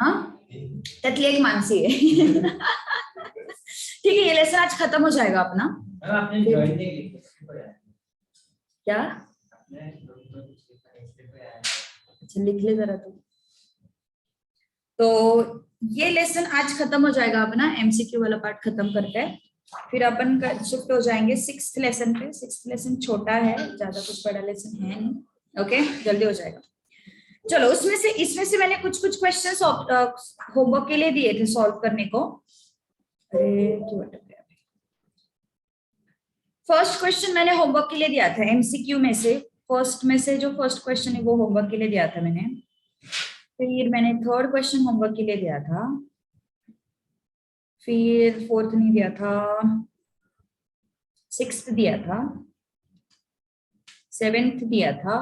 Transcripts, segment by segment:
हाँ त्यातली एक मानसी है। ठीक है, ये लेसन आज खत्म हो जाएगा अपना। क्या अच्छा लिख ले जरा तू। तो ये लेसन आज खत्म हो जाएगा अपना, एमसीक्यू वाला पार्ट खत्म करते हैं, फिर अपन शिफ्ट हो जाएंगे सिक्स्थ लेसन पे। सिक्स्थ लेसन छोटा है, ज्यादा कुछ बड़ा लेसन है नहीं। ओके जल्दी हो जाएगा। चलो इसमें से मैंने कुछ क्वेश्चंस होमवर्क के लिए दिए थे सॉल्व करने को। अरे क्यों अटक गया। फर्स्ट क्वेश्चन मैंने होमवर्क के लिए दिया था एमसीक्यू में से। जो फर्स्ट क्वेश्चन है वो होमवर्क के लिए दिया था मैंने। फिर मैंने थर्ड क्वेश्चन होमवर्क के लिए दिया था, फिर फोर्थ नहीं दिया था, सिक्स्थ दिया था, सेवेंथ दिया था।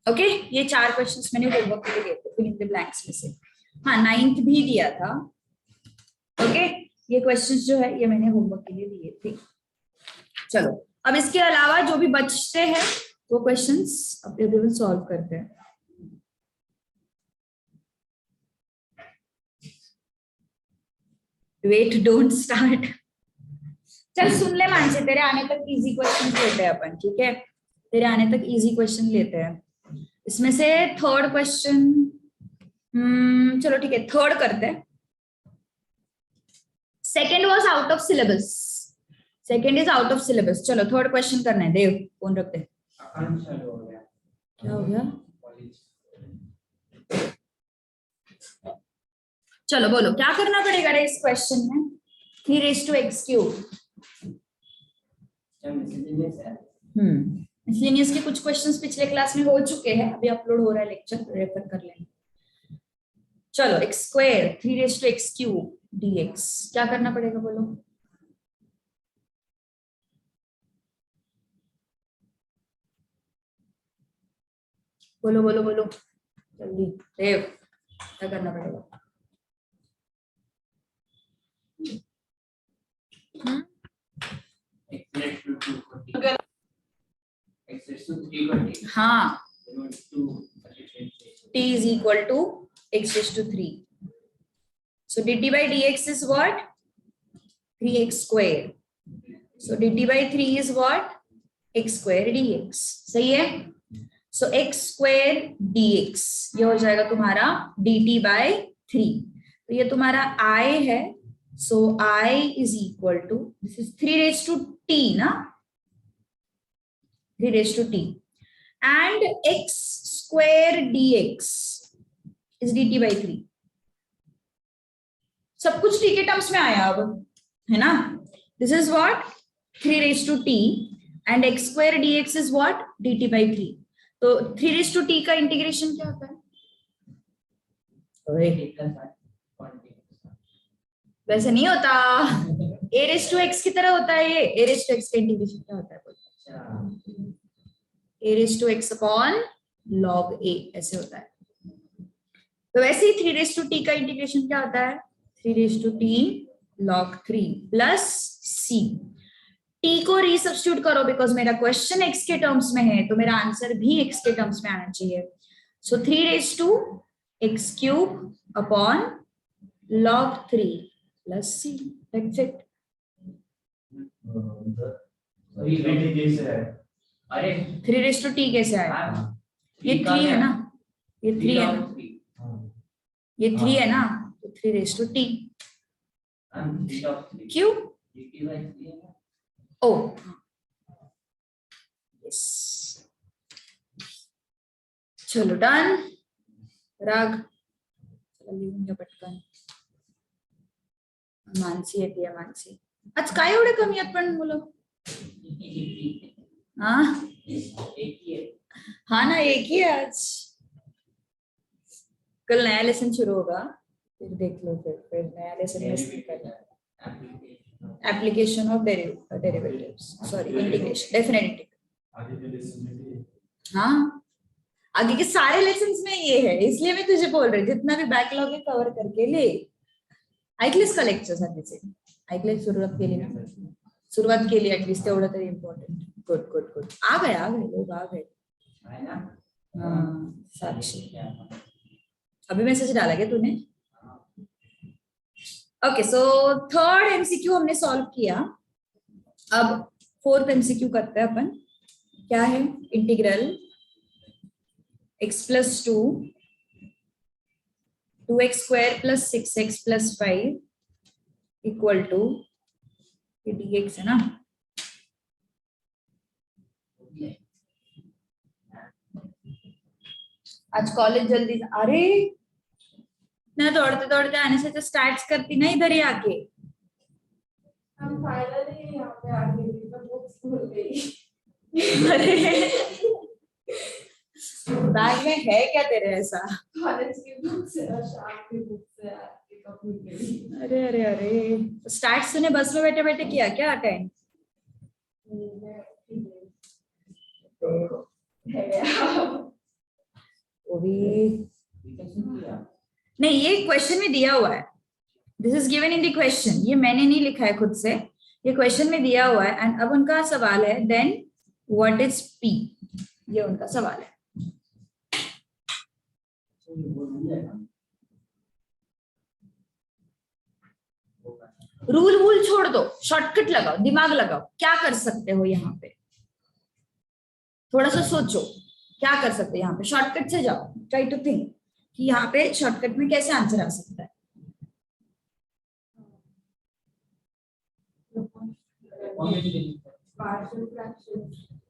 ओके ये 4 क्वेश्चंस मैंने होमवर्क के लिए दिए थे फिल इन द ब्लैंक्स में से। हाँ 9th भी दिया था। ओके ये क्वेश्चंस जो है ये मैंने होमवर्क के लिए दिए थे। चलो अब इसके अलावा जो भी बचते हैं वो क्वेश्चंस अब सॉल्व करते हैं। Wait don't start. चल सुन ले मानसी, तेरे आने तक इजी क्वेश्चन लेते हैं अपन, ठीक है? तेरे आने तक इजी क्वेश्चन लेते हैं। इसमें से थर्ड क्वेश्चन चलो ठीक है थर्ड करते हैं। Second was out of syllabus, second is out of syllabus. चलो थर्ड क्वेश्चन करना है। देव फोन रखते हैं। क्या हो गया? चलो बोलो क्या करना पड़ेगा रे इस क्वेश्चन में? 3⁻x³। मिसलेनियस के कुछ क्वेश्चंस पिछले क्लास में हो चुके हैं, अभी अपलोड हो रहा है लेक्चर, रेफर कर लेंगे। चलो x² 3⁻x³ dx क्या करना पड़ेगा बोलो? बोलो बोलो बोलो जल्दी। देव क्या करना पड़ेगा? हाँ t is equal to x⁻3. So dt by dx is what? 3x². So dt by 3 is what? x² dx. सही है? So x² dx ये हो जाएगा तुम्हारा dt by 3. तो ये तुम्हारा I है. So I is equal to, this is 3⁻t ना, 3⁻t, and x² dx is dt by 3. सब कुछ t के टर्म्स में आया अब, है ना? This is what? 3⁻t and x² dx is what? dt by 3. तो 3⁻t का इंटीग्रेशन क्या होता है? वैसे नहीं होता, a⁻x की तरह होता है ये। a⁻x का इंटीग्रेशन क्या होता है? a⁻x अपॉन log a ऐसे होता है। तो वैसे ही 3⁻t का इंटीग्रेशन क्या होता है? 3⁻t log 3 plus c। t को रीसब्स्टिट्यूट करो बिकॉज मेरा क्वेश्चन x के टर्म्स में है, तो मेरा आंसर भी x के टर्म्स में आना चाहिए। सो 3⁻x³ upon log 3 plus c, that's it. अरे 3⁻t कैसे आया? ये 3 है ना, ये 3 है ना, ये 3 है ना, तो 3⁻t क्यों? ओ यस चलो डन। राग लिहून घ्या पटकन। मानसी येते मानसी। आज काय एवढे कमी आहेत पण मुलं? हाँ हाँ ना एक ही है आज। कल नया लेसन शुरू होगा, फिर देख लो, फिर नया लेसन में करना application of derivatives, sorry integration, definite. हाँ आगे के सारे लेसन्स में ये है, इसलिए मैं तुझे बोल रही जितना भी बैकलॉग है कवर करके ले। ऐकलेस का लेक्चर आधीचे? ऐकले? सुरुवात केली ना? सुरुवात केली ऍटलीस्ट तेवढं तरी इम्पॉर्टंट। Good good good. आ गए लोग आ गए। साक्षी, अभी मैसेज डाला क्या तूने? ओके, सो थर्ड एमसीक्यू हमने सॉल्व किया। अब फोर्थ एमसीक्यू करते हैं अपन। क्या है? Integral x plus 2x square plus 6x plus 5 equal to dx है ना। आज कॉलेज जल्दी, अरे ना दौड़ते दौड़ते आने से तो स्टार्ट करती ना इधर ही आके। हम फाइनली यहाँ पे आके तो बुक्स भूल गई। अरे बैग में है क्या तेरे ऐसा? कॉलेज की बुक्स है और शाम की बुक्स है, आपकी कब भूल गई। अरे अरे अरे, स्टार्ट तूने बस में बैठे बैठे किया क्या अटेंड? वो भी नहीं, ये क्वेश्चन में दिया हुआ है। This is given in the question, ये मैंने नहीं लिखा है खुद से, ये क्वेश्चन में दिया हुआ है। एंड अब उनका सवाल है देन व्हाट इज पी, ये उनका सवाल है। रूल वूल छोड़ दो, शॉर्टकट लगाओ, दिमाग लगाओ, क्या कर सकते हो यहाँ पे? थोड़ा सा सोचो क्या कर सकते हो यहाँ पे, शॉर्टकट से जाओ, ट्राई टू थिंक कि यहाँ पे शॉर्टकट में कैसे आंसर आ सकता है।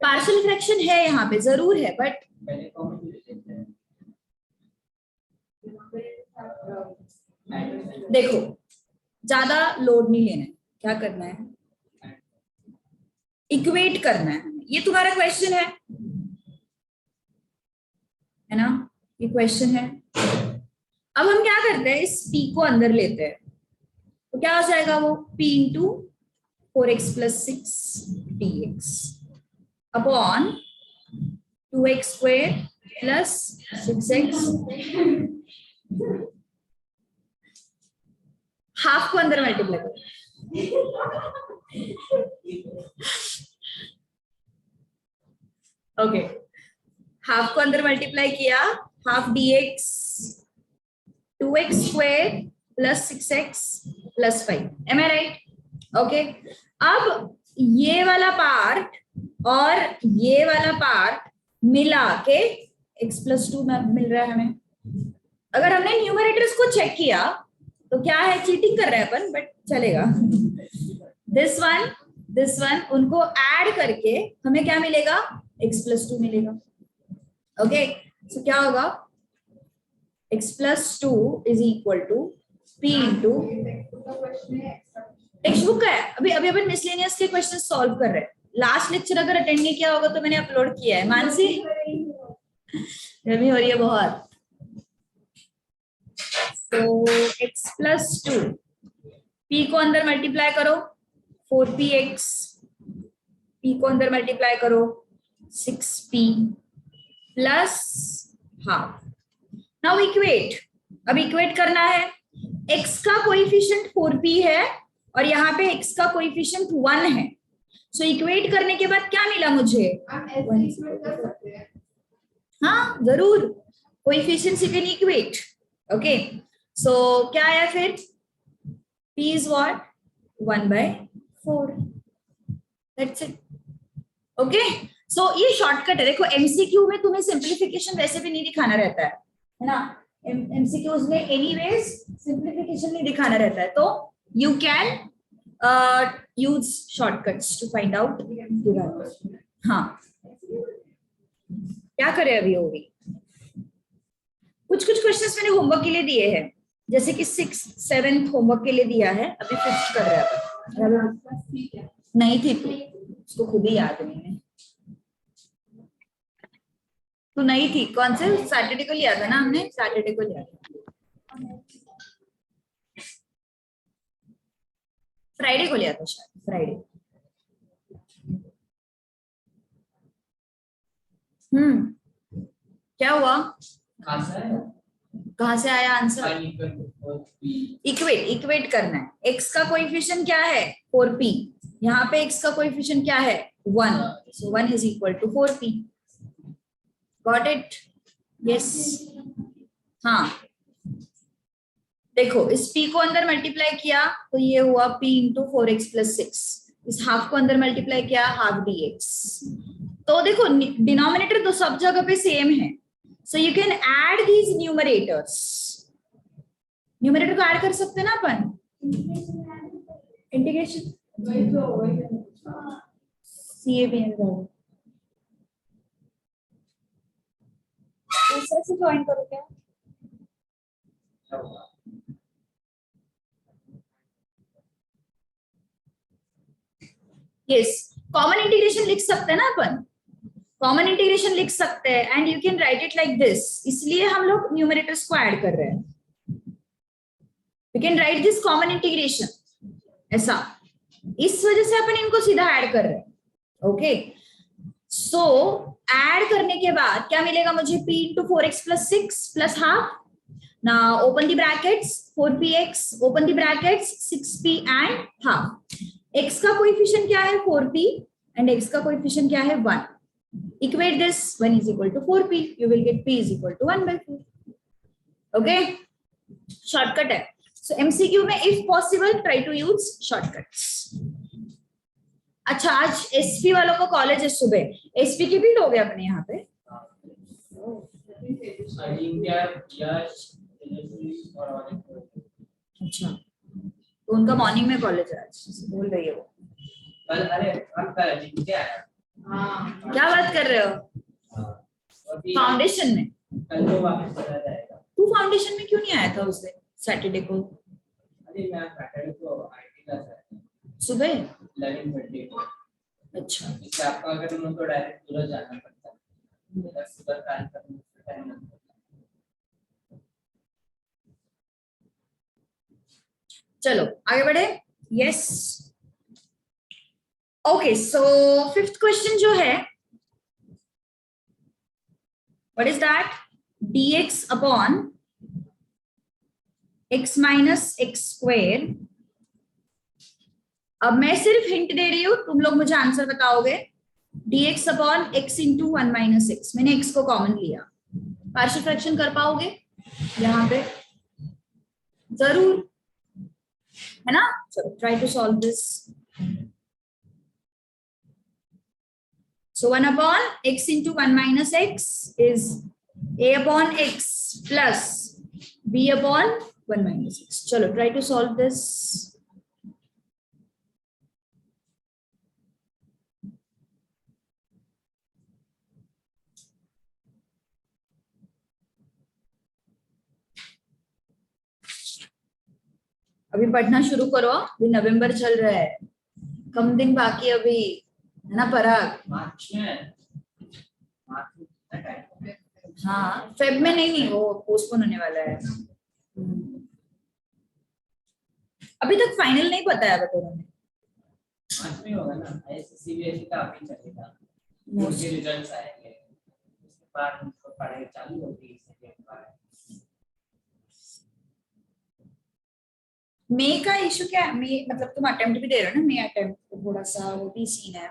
पार्शियल फ्रैक्शन है यहाँ पे, जरूर है, बट देखो ज्यादा लोड नहीं लेना है। क्या करना है? इक्वेट करना है। ये तुम्हारा क्वेश्चन है ना, ये क्वेश्चन है। अब हम क्या करते हैं, इस p को अंदर लेते हैं, तो क्या हो जाएगा वो p into 4x plus 6 dx upon 2x square plus 6x, half को अंदर मल्टीप्लाई करो। ओके, हाफ को अंदर मल्टीप्लाई किया, half dx 2x square plus 6x plus 5, am I right? Okay, अब ये वाला पार्ट और ये वाला पार्ट मिला के x प्लस 2 मिल रहा है हमें। अगर हमने न्यूमरेटर्स को चेक किया तो क्या है, चीटिंग कर रहे हैं अपन, बट चलेगा। दिस वन उनको ऐड करके हमें क्या मिलेगा, x प्लस 2 मिलेगा। ओके, सो क्या होगा, x plus 2 is equal to p into textbook का है। अभी अभी अपन मिसलेनियस के क्वेश्चन सॉल्व कर रहे हैं। लास्ट लेक्चर अगर अटेंड नहीं किया होगा तो मैंने अपलोड किया है। मानसी गर्मी हो रही है बहुत। तो x प्लस 2, p को अंदर मल्टीप्लाई करो 4px, p को अंदर मल्टीप्लाई करो 6p plus half. Now equate, अब इक्वेट करना है। x का कोएफिशिएंट 4p है और यहाँ पे x का कोएफिशिएंट 1 है। सो इक्वेट करने के बाद क्या मिला मुझे, हाँ जरूर, coefficients you can equate. Okay, so क्या आया फिर, p is what 1/4, that's it. Okay, so ये शॉर्टकट है। देखो एमसीक्यू में तुम्हें सिंप्लीफिकेशन वैसे भी नहीं दिखाना रहता है ना, एमसीक्यूज में एनीवेज सिंप्लीफिकेशन नहीं दिखाना रहता है, तो you can use shortcuts to find out. हाँ, क्या करें अभी वो भी, कुछ क्वेश्चंस मैंने होमवर्क के लिए दिए हैं, जैसे कि 6th 7th होमवर्क के लिए दिया है, अभी 5th कर रहा था। नहीं थी तू, उसको खुद ही याद नहीं है, तो नहीं थी। कौन से सैटरडे को लिया था ना हमने, सैटरडे को लिया था, फ्राइडे को लिया था शायद, फ्राइडे। क्या हुआ, कहां से आया आंसर? इक्वेट करना है। x का कोएफिशिएंट क्या है 4p, यहाँ पे x का कोएफिशिएंट क्या है 1, so 1 is equal to 4p। Got it? Yes हाँ देखो इस p को अंदर मल्टीप्लाई किया तो ये हुआ p इंटू 4x प्लस 6, इस हाफ को अंदर मल्टीप्लाई किया हाफ dx। तो देखो डिनोमिनेटर तो सब जगह पे सेम है, so you can add these numerators. Numerator को ऐड कर सकते हैं ना अपन, इंटीग्रेशन CAB दूसरे से ज्वाइन करो क्या? यस कॉमन इंटीग्रेशन लिख सकते हैं ना अपन, कॉमन इंटीग्रेशन लिख सकते हैं and you can write it like this, इसलिए हम लोग न्यूमरेटर्स को ऐड कर रहे हैं। We can write this common integration ऐसा, इस वजह से अपन इनको सीधा ऐड कर रहे हैं। ओके सो ऐड करने के बाद क्या मिलेगा मुझे, p into 4x plus 6 plus half, now open the brackets 4px open the brackets 6p and half। x का कोएफिशिएंट क्या है 4p and x का कोएफिशिएंट क्या है 1, equate this 1 is equal to 4p, you will get p is equal to 1 by 4। okay shortcut है, so MCQ में if possible try to use shortcuts। अच्छा आज SP वालों को कॉलेज है सुबह, SP के भी लोग हैं अपने यहाँ पे। अच्छा तो उनका मॉर्निंग में कॉलेज है आज, बोल रही है वो। अरे क्या बात कर रहे हो, फाउंडेशन में? कल तो वापस चला जाएगा। तू फाउंडेशन में क्यों नहीं आया था उस दिन सैटरडे को? अरे मैं सैटरडे को आईटी क्लास है सुबह 11:30 को। अच्छा इससे आपका अगर मन तो डायरेक्ट सूरज जाना पड़ता है, मेरा सुबह प्लान करने में टाइम लगता है। चलो आगे बढ़े। Yes okay so fifth question जो है what is that, dx upon x minus x square. अब मैं सिर्फ हिंट दे रही हूं, तुम लोग मुझे आंसर बताओगे। dx upon x into 1 minus x, मैंने x को कॉमन लिया, पार्शियल फ्रैक्शन कर पाओगे यहाँ पे? जरूर है ना। चलो try to solve this. So 1 upon x into 1 minus x is a upon x plus b upon 1 minus x। चलो try to solve this। अभी पढ़ना शुरू करो, अभी नवंबर चल रहा है, कम दिन बाकी अभी है ना पराग। मार्च में टाइम, हाँ फेब में नहीं, वो पोस्टपोन होने वाला है। अभी तक फाइनल नहीं पता है बतौर में। मार्च में होगा ना, ऐसे सीबीएसई का अभी चलेगा, उसके रिजल्ट्स आएंगे, उसके बाद उनको पढ़ाई चालू होगी सेकंड बार। मे का इशू क्या है? मे मतलब तुम अटेम्प्ट भी दे रहे हो ना, मे अटेम्प्ट थोड़ा सा वो भी सीन है।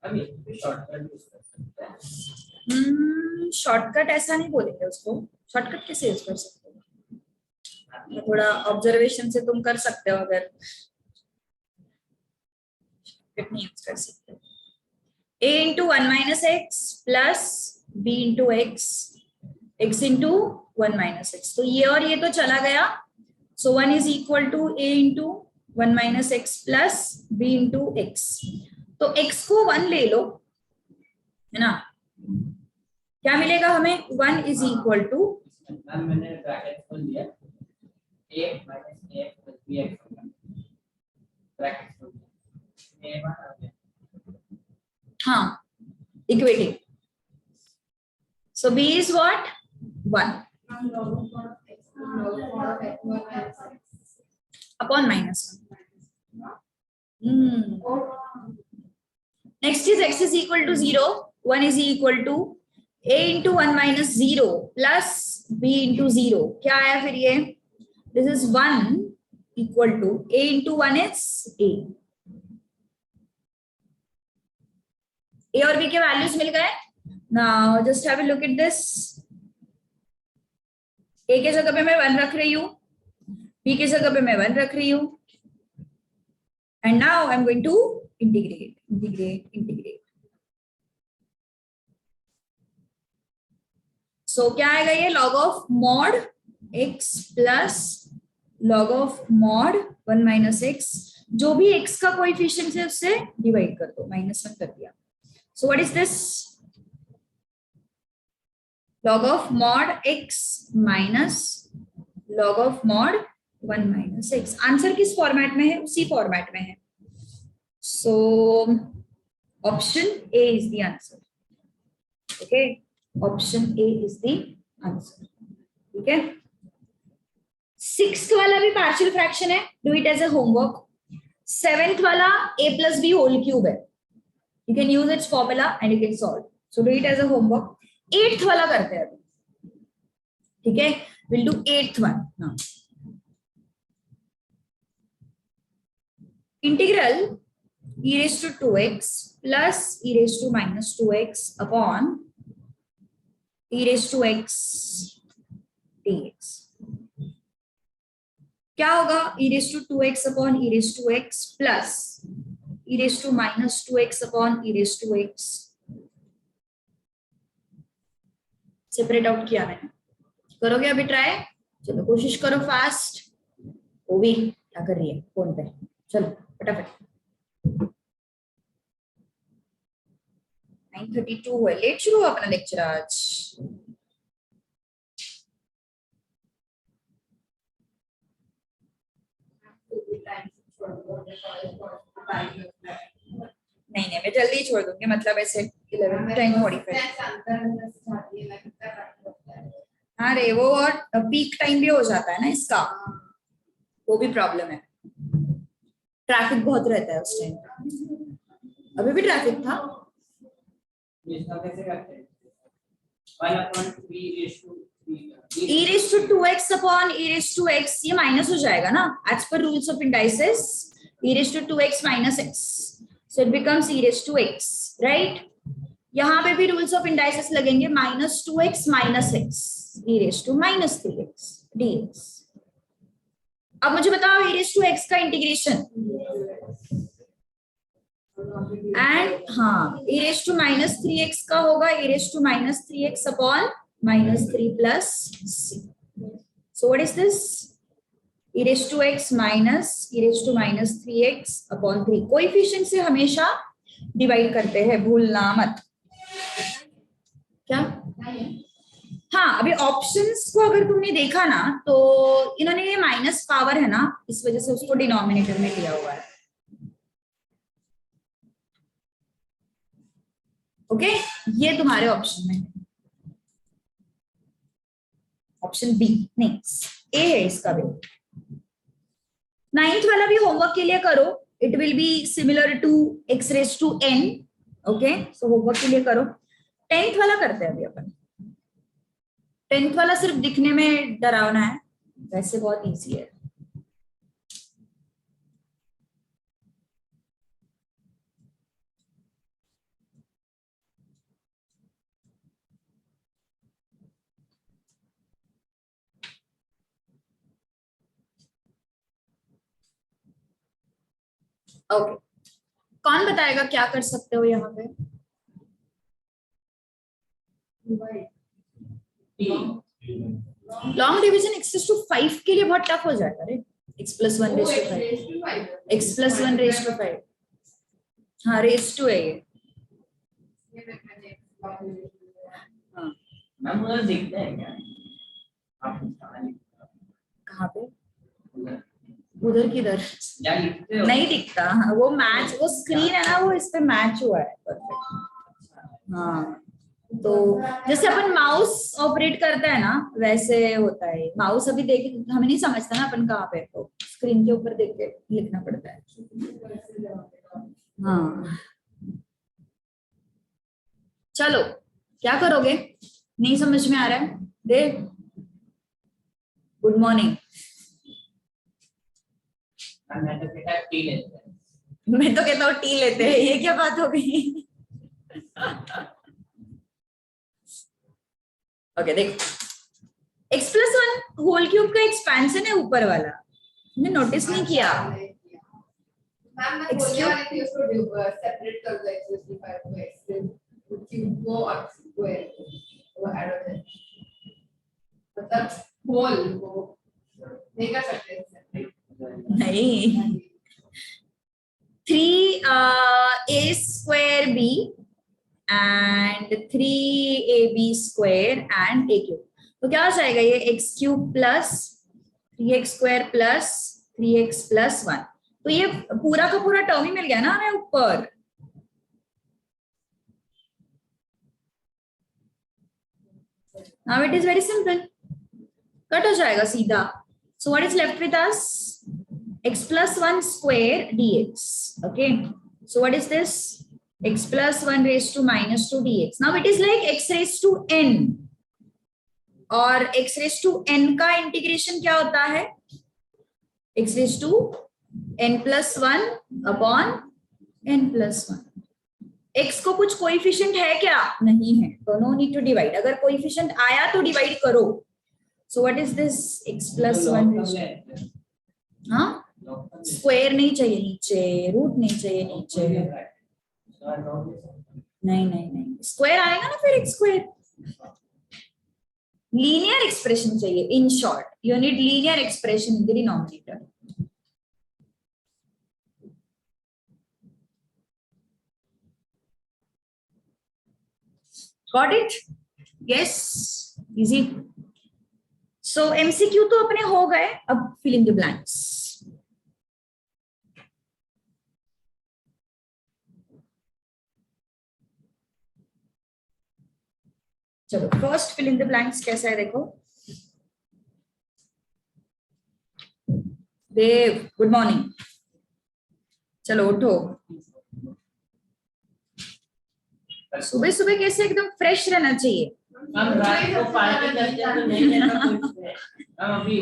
अभी शॉर्टकट यूज कर सकते हैं। शॉर्टकट ऐसा नहीं बोलेंगे उसको, शॉर्टकट कैसे यूज कर सकते हो? थोड़ा ऑब्जर्वेशन से तुम कर सकते हो, अगर शॉर्टकट नहीं यूज कर सकते। a into 1 minus x plus b into x, x into 1 minus x, तो ये और ये तो चला गया, so 1 is equal to a into 1 minus x plus b into x. तो x को 1 ले लो है ना, क्या मिलेगा हमें? 1 इज इक्वल टू, मैम मैंने ब्रैकेट खोल दिया, a minus a plus bx bracket खोल दिया, a बार आ गया। हाँ equating, so b is what 1 upon minus 1। Next is x is equal to 0, 1 is equal to a into 1 minus 0 plus b into 0 क्या आया फिर ये, this is 1 equal to a into 1 is a, a और b के values मिल गए। Now just have a look at this, a के जगह पे मैं 1 रख रही हूँ, b की जगह पे मैं 1 रख रही हूँ, and now I am going to integrate. So क्या आएगा ये, log of mod x plus log of mod 1 minus x, जो भी x का कोएफिशिएंट है उससे डिवाइड कर दो, -1 कर दिया। So what is this, log of mod x minus log of mod 1 minus x। Answer किस फॉर्मेट में है, उसी फॉर्मेट में है। So option A is the answer, okay, option A is the answer, ठीक है। 6th वाला भी पार्शियल फ्रैक्शन है, do it as a homework. 7th वाला a plus B whole cube है, you can use its formula and you can solve, so do it as a homework. 8th वाला करते हैं अभी, ठीक है, will do 8th one now. Integral e raised to 2x plus e raised to minus 2x upon e raised to x dx। क्या होगा, e raised to 2x upon e raised to x plus e raised to minus 2x upon e raised to x। Separate out किया मैंने, करोगे अभी try, चलो कोशिश करो fast. वो भी क्या कर रही है फोन पे, चलो फटाफट। 9:32 हुआ, लेट शुरू हुआ अपना लेक्चर आज। नहीं मैं जल्दी छोड़ दूंगी, मतलब ऐसे 11:45। हाँ रे, वो और पीक टाइम भी हो जाता है ना इसका, वो भी प्रॉब्लम है, ट्रैफिक बहुत रहता है उस टाइम। अभी भी ट्रैफिक था। e raised to 2x upon e raised to x, ये माइनस हो जाएगा ना, as per rules of indices e raised to 2x minus x, so it becomes e raised to x, right? यहाँ पे भी रूल्स ऑफ इंडाइसेस लगेंगे, -2x minus x e raised to minus 3x dx। अब मुझे बताओ e raised to x का integration, and हाँ e raised to minus 3x का होगा e raised to minus 3x upon minus 3 plus c। So what is this? e raised to x minus e raised to minus 3x upon 3। Coefficient से हमेशा divide करते हैं, भूलना मत। क्या? हाँ, अभी ऑप्शंस को अगर तुमने देखा ना, तो इन्होंने ये माइनस पावर है ना, इस वजह से उसको डिनोमिनेटर में लिया हुआ है, ओके। ये तुम्हारे ऑप्शन में है, ऑप्शन बी नहीं, ए है इसका भी। 9th वाला भी होमवर्क के लिए करो, it will be similar to x raised to n, okay, so homework के लिए करो। 10th वाला करते हैं अभी अपन। 10th वाला सिर्फ दिखने में डरावना है, वैसे बहुत इजी है। ओके, कौन बताएगा क्या कर सकते हो यहाँ पे? Long division x raised to 5 के लिए बहुत टफ हो जाएगा रे, x plus 1 raised to 5, x plus 1 raised to 5, हाँ raised to है ये। हाँ मैम उधर दिखता है क्या? आप कहाँ पे? उधर किधर? क्या लिखते हो? नहीं दिखता, हाँ वो मैच, वो स्क्रीन है ना, वो इस पे मैच हुआ है परफेक्ट। हाँ, तो जैसे अपन माउस ऑपरेट करते हैं ना, वैसे होता है। माउस अभी देख हमें नहीं समझता ना अपन कहाँ पे, तो स्क्रीन के ऊपर देख के लिखना पड़ता है। हाँ चलो, क्या करोगे? नहीं समझ में आ रहा है? देव, गुड मॉर्निंग। मैं तो बेटा टी लेते हैं। मैं तो कहता हूँ टी लेते हैं, ये क्या बात हो गई? ओके देखो, x plus one whole cube का एक्सपेंशन है ऊपर वाला, तुमने नोटिस नहीं किया? मैम मैं बोलने वाली थी उसको सेपरेट कर दो x65 को x क्यूब को और स्क्वायर वो ऐड हो जाए, मतलब होल वो नहीं कर सकते सेपरेट। नहीं, 3a square b and 3ab square and a cube, तो क्या हो जाएगा ये x cube plus 3x square plus 3x plus 1, तो ये पूरा का पूरा टर्म ही मिल गया ना हमें ऊपर। Now it is very simple, cut हो जाएगा सीधा। सो what is left with us? x plus 1 square dx. Okay, so what is this? X plus 1 raised to minus 2 dx. Now it is like x raised to n, और x raised to n का integration क्या होता है? x raised to n plus 1 upon n plus 1. x को कुछ coefficient है क्या? नहीं है, तो नो नीड टू डिवाइड। अगर कोएफिशिएंट आया तो डिवाइड करो। So what is this? x plus 1, हाँ, स्क्वायर नहीं चाहिए नीचे, रूट नहीं चाहिए नीचे, नहीं नहीं नहीं, स्क्वायर आएगा ना फिर x स्क्वायर। लीनियर एक्सप्रेशन चाहिए, in short you need linear expression in the denominator. Got it? Yes, easy. So MCQ तो अपने हो गए, अब फिल इन द ब्लैंक्स। चलो first fill in the blanks कैसा है देखो। Dev, good morning. चलो उठो, सुबह सुबह कैसे एकदम फ्रेश रहना चाहिए। हम रात को पार्टी करते हैं तो नहीं रहता कुछ है। हम अभी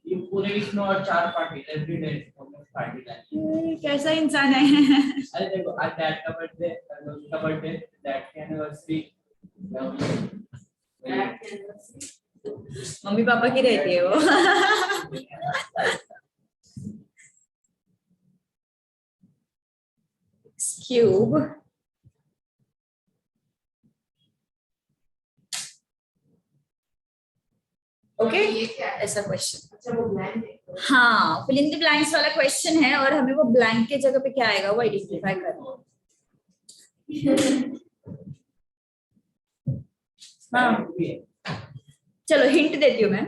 ये पूरे वीक में और 4 पार्टी एवरी डे पार्टी करते। कैसा इंसान है? अरे देखो, आज डैड का बर्थडे, अनुज का बर्थडे, डैड की एनिवर्सरी, मम्मी पापा की रहती है वो। क्यूब, ओके, ये क्या है? ऐसा क्वेश्चन। अच्छा वो ब्लैंक है। हाँ, फिल इन द ब्लैंक्स वाला क्वेश्चन है, और हमें वो ब्लैंक के जगह पे क्या आएगा वो आइडेंटिफाई करना। हाँ, चलो हिंट देती हूँ मैं।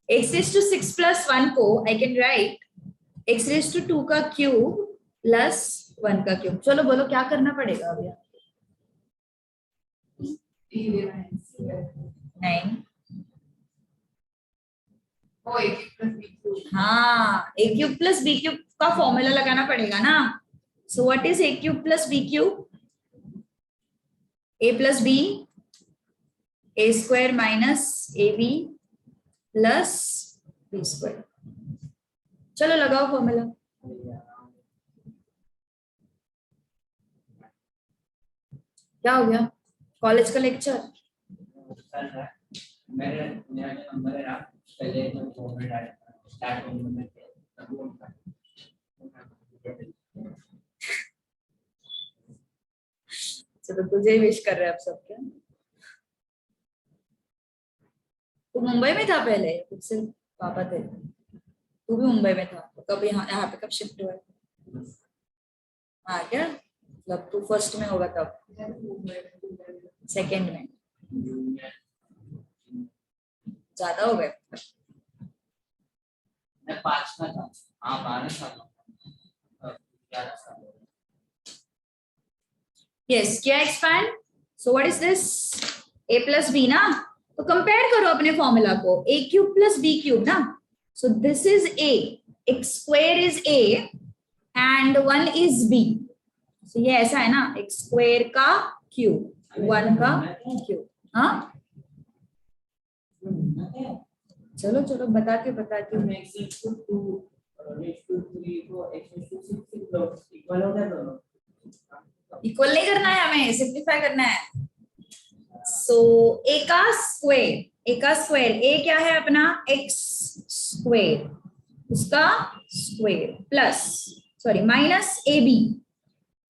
x raised to 6 plus 1 को I can write x raised to 2 का क्यूब प्लस 1 का क्यूब। चलो बोलो क्या करना पड़ेगा अभी? नहीं, ओ a plus b क्यूब। हाँ, a cube plus b cube का फॉर्मूला लगाना पड़ेगा ना। सो what is a cube plus b cube? a plus b, a square minus ab plus b square. चलो लगाओ फॉर्मूला। क्या हो गया? कॉलेज का लेक्चर? मेरा जो नंबर है ना, पहले जो फॉर्मेट आया स्टार्ट होने में चलो तुझे विश कर रहे हैं अब सब क्या? तू मुंबई में था पहले, तुझसे पापा थे, तू भी मुंबई में था, तो कब यहाँ पे कब शिफ्ट हुआ? हाँ क्या, मतलब तू फर्स्ट में होगा तब, सेकंड में ज्यादा हो गए। मैं 5 का था, हाँ 12 साल का, 11 साल। यस, क्या expand? So what is this? a plus B ना, तो कंपेयर करो अपने फॉर्मूला को, a cube plus b cube ना। So this is a, x square is a and 1 is b, तो ये ऐसा है ना, एक्स स्क्वायर का क्यूब 1 का क्यूब। हाँ चलो चलो बताती हूँ। इक्वल नहीं करना है, हमें सिंप्लीफाई करना है। सो ए का स्क्वायर ए क्या है अपना, एक्स स्क्वायर, उसका square plus sorry minus A B.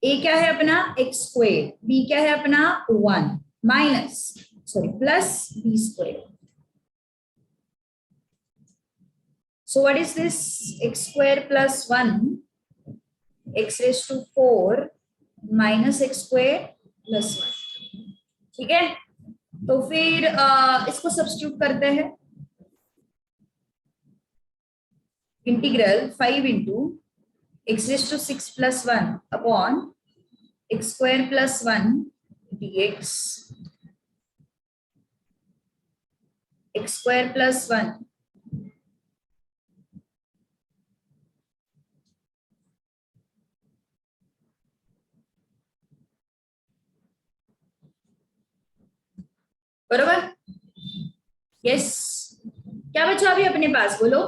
A क्या है अपना एक्स स्क्वायर, बी क्या है अपना 1 minus sorry plus b square. So what is this? X square plus 1 x raised to 4 minus x square plus 1। ठीक है, तो फिर इसको सब्स्टिट्यूट करते हैं। Integral 5 into x raised to 6 plus 1 upon x square plus 1 dx x square plus 1 बरोबर। Yes, क्या बचा अभी अपने पास बोलो,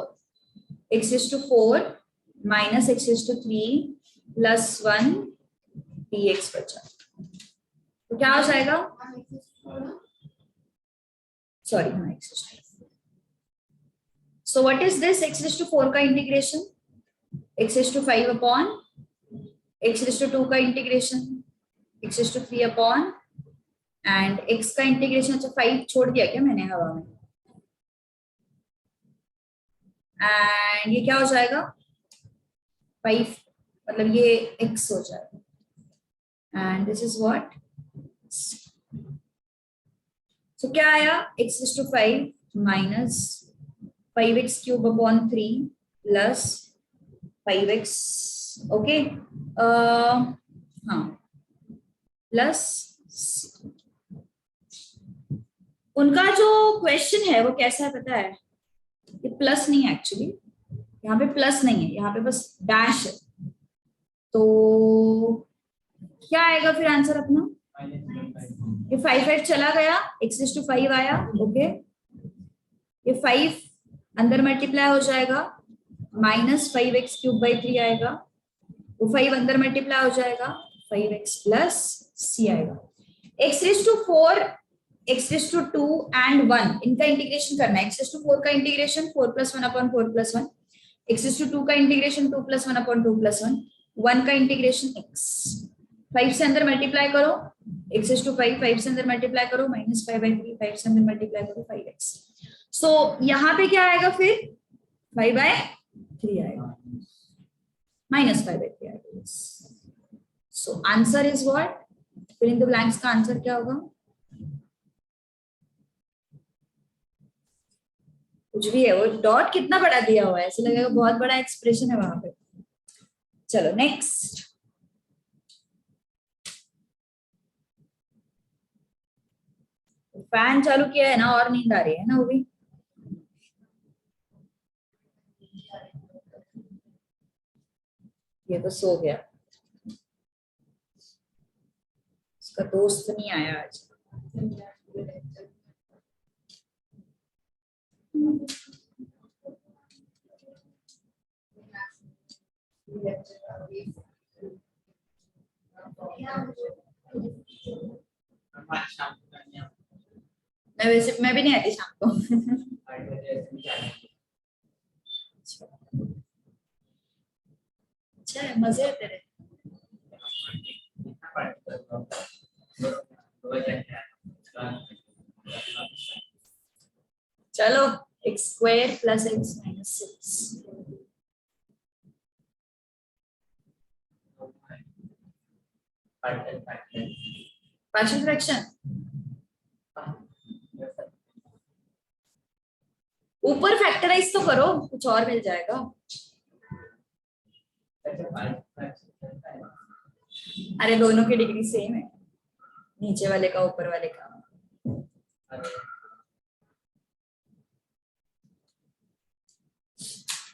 x raised to 4 minus x raised to 3 plus 1 dx बचा, तो क्या हो जाएगा, सॉरी हाँ x raised to। So what is this, x raised to 4 का integration x raised to 5 upon x raised to 2 का integration x raised to 3 upon and x का integration, अच्छा 5 छोड़ दिया क्या मैंने हवा में, एंड ये क्या हो जाएगा 5 मतलब ये x हो जाएगा एंड दिस इज व्हाट। सो क्या आया x raised to 5 minus 5x cube upon 3 plus 5x okay हाँ प्लस। उनका जो क्वेश्चन है वो कैसा है पता है, ये प्लस नहीं है एक्चुअली, यहाँ पे प्लस नहीं है, यहाँ पे बस डैश है। तो क्या आएगा फिर आंसर अपना, ये 5 चला गया x raised to 5 आया ओके, ये 5 अंदर मल्टीप्लाई हो जाएगा माइनस 5x क्यूब बाई 3 आएगा, वो 5 अंदर मल्टीप्लाई हो जाएगा 5x प्लस c आएगा। x raised to 4 x raised to 2 and 1 इनका इंटीग्रेशन करना है। x raised to 4 का integration 4 plus 1 upon 4 plus 1, x raised to 2 का इंटीग्रेशन 2 plus 1 upon 2 plus 1, 1 का इंटीग्रेशन x 5 से अंदर मल्टीप्लाई करो x raised to 5 5 से अंदर मल्टीप्लाई करो माइनस 5 by 3 5 से अंदर मल्टीप्लाई करो 5x। सो यहाँ पे क्या आएगा फिर 5 by 3 आएगा माइनस 5 by 3 आएगा। So answer is what, fill in the blanks का आंसर क्या होगा, कुछ भी है, वो डॉट कितना बड़ा दिया हुआ है ऐसे लगेगा बहुत बड़ा एक्सप्रेशन है वहां पे। चलो नेक्स्ट, फैन चालू किया है ना और नींद आ रही है ना वो भी। ये तो सो गया, उसका दोस्त नहीं आया आज। मैं भी नहीं आती शाम को। अच्छा है, मजे है तेरे। चलो x square plus x minus 6 partial fraction, ऊपर फैक्टराइज तो करो कुछ और मिल जाएगा। अरे दोनों की डिग्री सेम है, नीचे वाले का ऊपर वाले का।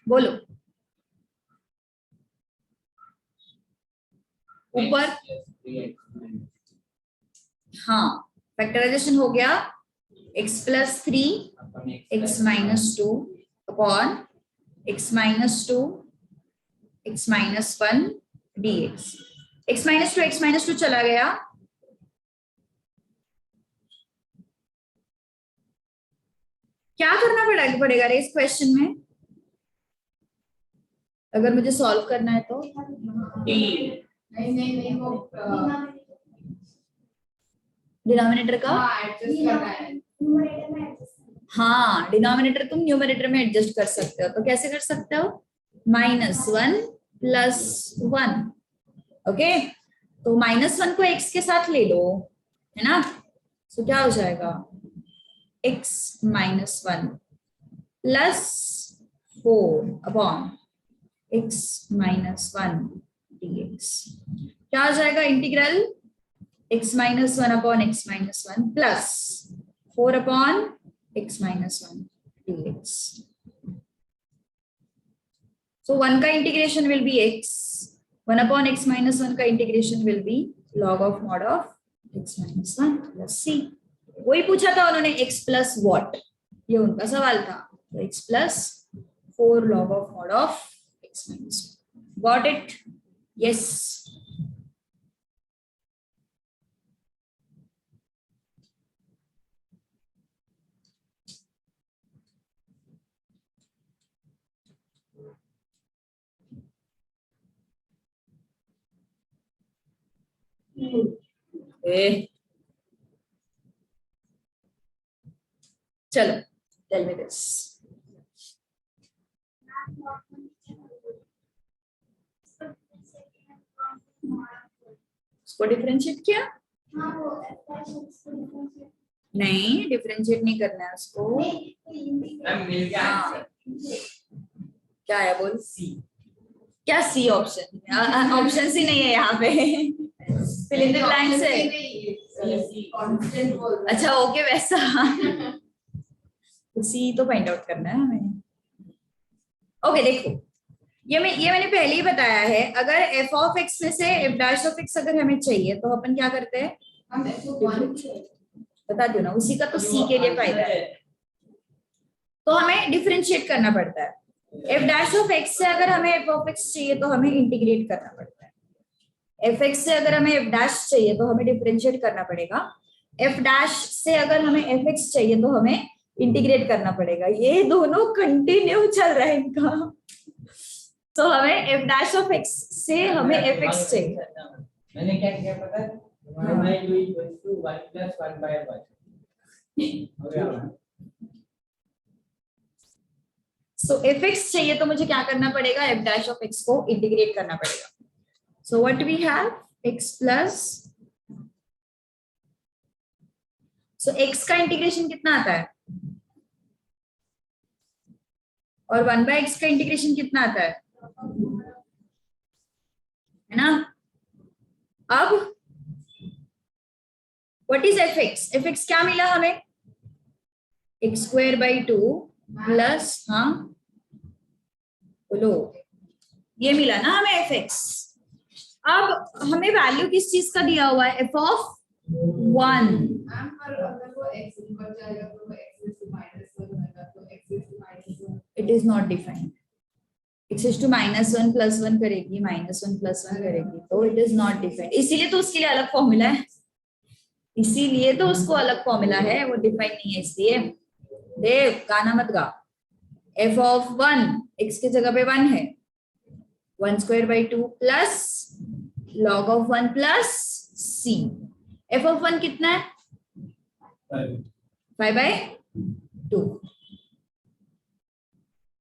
बोलो ऊपर हाँ फैक्टराइजेशन हो गया x plus 3 x minus 2 upon x minus 2 x minus 1 dx। x minus two चला गया, क्या करना पड़ेगा रे इस क्वेश्चन में अगर मुझे सॉल्व करना है तो? नहीं वो डिनोमिनेटर का एडजस्ट करना है। हाँ डिनोमिनेटर तुम न्यूमरेटर में एडजस्ट कर सकते हो, तो कैसे कर सकते हो? -1 + 1 ओके, तो -1 को x के साथ ले लो है ना, तो क्या हो जाएगा x - 1 + 4 अपॉन x - 1 dx। क्या हो जाएगा integral x - 1 upon x - 1 plus 4 upon x - 1 dx। So 1 का integration will be x, 1 upon x - 1 का integration will be log of mod of x - 1 plus c। वही पूछा था उन्होंने x प्लस वॉट, ये उनका सवाल था, तो x plus 4 log of mod of x - 1। Got it? Yes. चलो टेल मी दिस। इसको डिफरेंशिएट किया? नहीं डिफरेंशिएट नहीं करना है उसको। मिल गया हाँ। क्या है बोल? सी। क्या सी ऑप्शन? ऑप्शन सी नहीं है यहाँ पे। फिल इन द ब्लैंक्स है। अच्छा ओके वैसा। सी तो फाइंड आउट करना है हमें। ओके देखो ये मैंने पहले ही बताया है, अगर f ऑफ x में से f डैश ऑफ x अगर हमें चाहिए तो अपन क्या करते हैं? बता दो ना, उसी का तो c के लिए फायदा है, तो हमें डिफरेंशिएट करना पड़ता है। f डैश ऑफ x से अगर हमें f ऑफ x चाहिए तो हमें इंटीग्रेट करना पड़ता है। f x से अगर हमें f डैश चाहिए तो हमें डिफरेंशिएट करना पड़ेगा। f डैश से अगर हमें f x चाहिए तो हमें इंटीग्रेट करना पड़ेगा। ये दोनों कंटिन्यू चल रहा है इनका, तो हमें f डैश ऑफ x से हमें f x चाहिए। मैंने क्या किया पता है? y इक्वल टू 1 + 1/1 हो गया। सो f x चाहिए तो मुझे क्या करना पड़ेगा? f डैश ऑफ x को इंटीग्रेट करना पड़ेगा। So what we have x plus, so x का इंटीग्रेशन कितना आता है और 1/x का इंटीग्रेशन कितना आता है ना? अब व्हाट इज fx? fx क्या मिला हमें? x²/2 प्लस, हाँ बोलो, ये मिला ना हमें fx। अब हमें वैल्यू किस चीज का दिया हुआ है? f of 1। It is not defined. x is to -1 + 1 करेगी, -1 + 1 करेगी, तो इट इज नॉट डिफाइंड। इसीलिए तो उसके लिए अलग फॉर्मूला है, इसीलिए तो उसको अलग फॉर्मूला है, वो डिफाइंड नहीं है। इसलिए देव गाना मत गा। f ऑफ 1 x के जगह पे 1 है, 1²/2 plus log of 1 plus c। f of 1 कितना है? 5/2।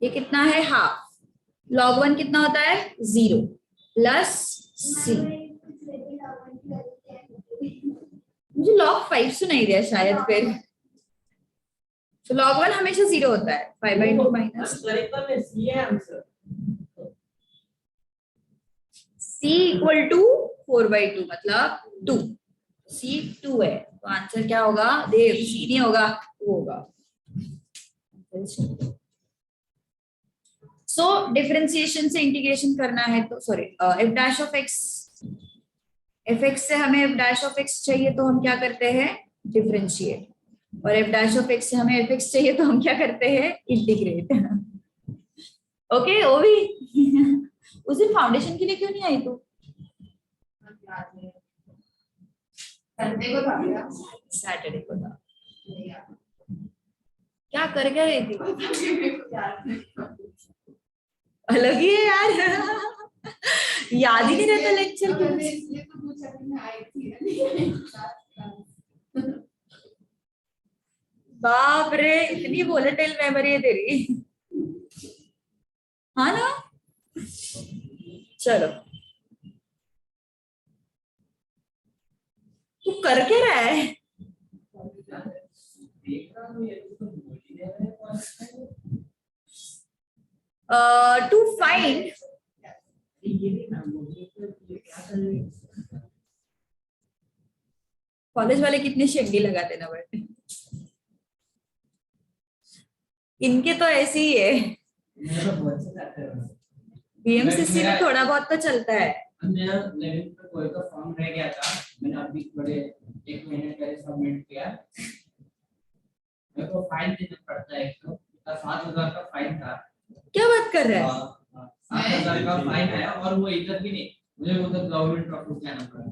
ये कितना है? हाफ। log 1 कितना होता है? 0 प्लस c। मुझे log 5 सुनाई दिया शायद फिर। तो log 1 हमेशा 0 होता है, 5/2 माइनस c इक्वल टू 4/2 मतलब 2। c 2 है, तो आंसर क्या होगा? देव c नहीं होगा, 2 होगा। सो डिफरेंशिएशन से इंटीग्रेशन करना है तो sorry f dash of x F x से हमें एफ डैश ऑफ एक्स चाहिए तो हम क्या करते हैं, डिफरेंशिएट, और एफ डैश ऑफ एक्स से हमें एफ एक्स चाहिए तो हम क्या करते हैं, इंटीग्रेट। ओके ओवी, उस दिन फाउंडेशन के लिए क्यों नहीं आई तू? संडे को था मेरा। सैटरडे को था, नहीं यार। क्या कर क्या रही थी? मेरे को याद नहीं। अलग ही है यार। याद ही नहीं रहता लेक्चर के। मैंने इसलिए तो पूछा कि मैं आई थी या नहीं आई थी। बाप रे, इतनी वोलेटाइल मेमोरी है तेरी। हाँ ना, चलो तू कर क्या रहा है? देख रहा हूँ ये तो बोल ही नहीं रहे टू फाइंड, ये भी ना मुझे तो ये क्या कर रही है? कॉलेज वाले कितने शेंडी लगाते ना बट इनके तो ऐसे ही है। मेरा बहुत से करते हैं बीएमसीसी में थोड़ा बहुत तो चलता है। मेरा 11th का कोई का फॉर्म रह गया था, मैंने अभी बड़े 1 महीने पहले सबमिट किया। मेरे को फाइन देना पड़ता है, तो 7,000 का फाइन था। क्या बात कर रहा है? 7,000 का फाइन आया और वो इधर भी नहीं, मुझे उधर गवर्नमेंट ऑफिस जाना पड़ा।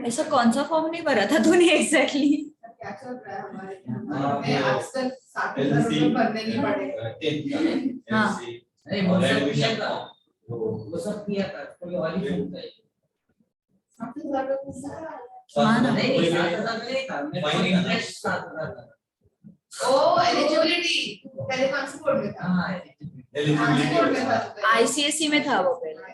ऐसा कौन सा फॉर्म नहीं भरा था तूने एग्जैक्टली? क्या चल रहा है हमारे आजकल 7,000 रुपए भरने नहीं पड़े। हाँ अरे वो सब किया था, वो सब किया था, कोई और ही सुनता है। 7,000 रुपए सारा हाँ ना, नहीं 7,000 नहीं था, मेरा इंटरेस्ट 7,000 था। ओ एलिजिबिलिटी पहले कौन से बोर्ड में था? हाँ कौन से बोर्ड में था? आईसीएसई में था वो पहले।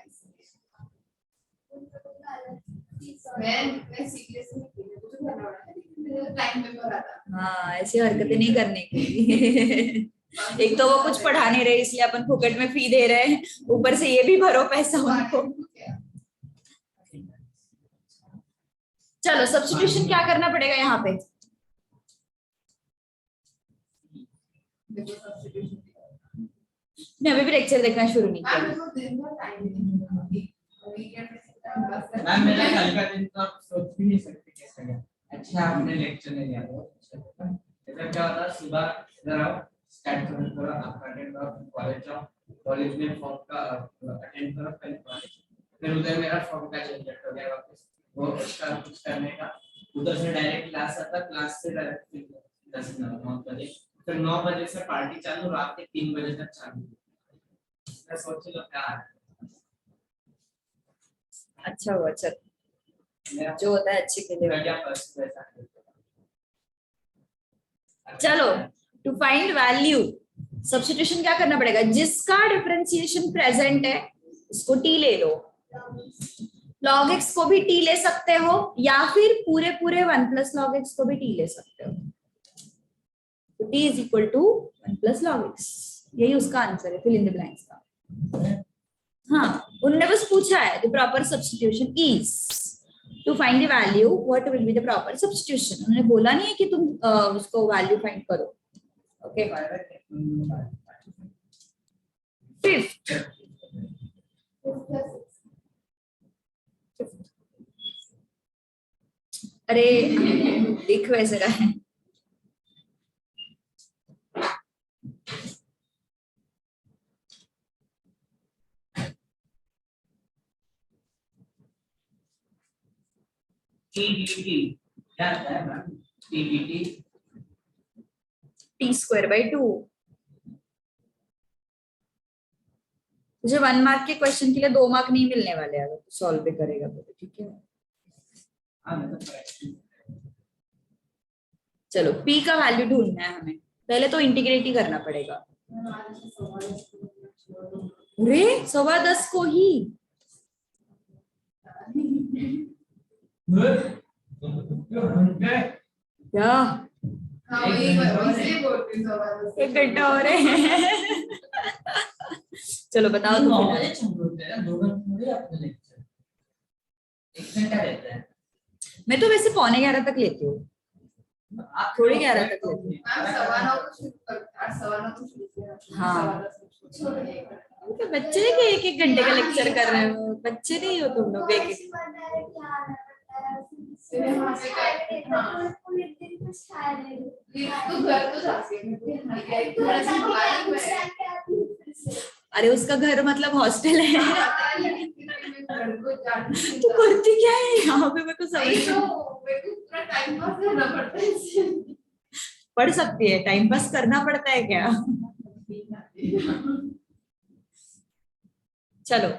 मैं सीरियसली मुझे भरना पड़ा था, लेकिन मेरा टाइम पे भरा था। हाँ, ऐसी हरकतें नहीं करने की। एक तो वो कुछ पढ़ा नहीं रहे इसलिए अपन फुकट में फी दे रहे हैं, ऊपर से ये भी भरो पैसा उनको। चलो सब्स्टिट्यूशन क्या करना पड़ेगा यहाँ पे? मैं अभी भी लेक्चर देखना शुरू नहीं किया। मैम मेरा कल का दिन तो आप सोच भी नहीं सकते कैसा गया। अच्छा आपने लेक्चर नहीं लिया तो इधर क्या होता है, सुबह इधर आओ, स्टार्ट करो, आपका अटेंड करो, कॉलेज जाओ, कॉलेज में फॉर्म का अटेंड करो, फिर कॉलेज, फिर उधर मेरा फॉर्म का झंझट हो गया वापस, वो उसका कुछ करने का, उधर से डायरेक्ट क्लास आता, क्लास से डायरेक्ट 9 बजे, फिर 9 बजे से पार्टी चालू, रात के 3 बजे तक चालू। मैं सोच लो क्या है। अच्छा हुआ, चल जो होता है अच्छे के लिए। चलो टू फाइंड वैल्यू सब्स्टिट्यूशन क्या करना पड़ेगा? जिसका डिफरेंशिएशन प्रेजेंट है इसको टी ले लो, log x को भी टी ले सकते हो या फिर पूरे 1 प्लस log x को भी टी ले सकते हो। तो t is equal to 1 plus log x, यही उसका आंसर है, फिल इन द ब्लैंक्स का। हाँ, उन्होंने बस पूछा है the proper substitution is to find the value what will be the proper substitution. उन्होंने बोला नहीं है कि तुम उसको वैल्यू फाइंड करो। ओके, फिफ्थ, अरे लिख वैसे रहा है। टीडीटी क्या आता है ma'am? T dt t square by 2। मुझे 1 मार्क के क्वेश्चन के लिए 2 मार्क नहीं मिलने वाले अगर तू सॉल्व भी करेगा तो, ठीक है? हाँ मतलब चलो p का वैल्यू ढूंढना है हमें, पहले तो इंटीग्रेट ही करना पड़ेगा। अरे 10:15 को ही क्या? हाँ वही बोलती हूँ। 1 घंटा हो रहे हैं। चलो बताओ तो फिर। 2 घंटे आपने लेक्चर 1 घंटा रहता है। मैं तो वैसे 11:15 तक लेती हूँ। आप थोड़ी 11 तक लेते मैम 9:15 को शुरू करते हैं, 9:15 को शुरू किया। हाँ। 10:15 छोड़िए। तो बच्चे नहीं कि एक एक घंटे का लेक्चर कर रहे हो, बच्चे नहीं हो तुम लोग एक एक। फिर वहाँ से हाँ तो घर तो जाती है थोड़ा सा मालूम है। अरे उसका घर मतलब हॉस्टल है। घर को जाती तू करती क्या है यहाँ पे, मेरे को समझ नहीं नहीं। तो मेरे को पूरा टाइम पास करना पड़ता है इससे। पढ़ सकती है, टाइम पास करना पड़ता है क्या? चलो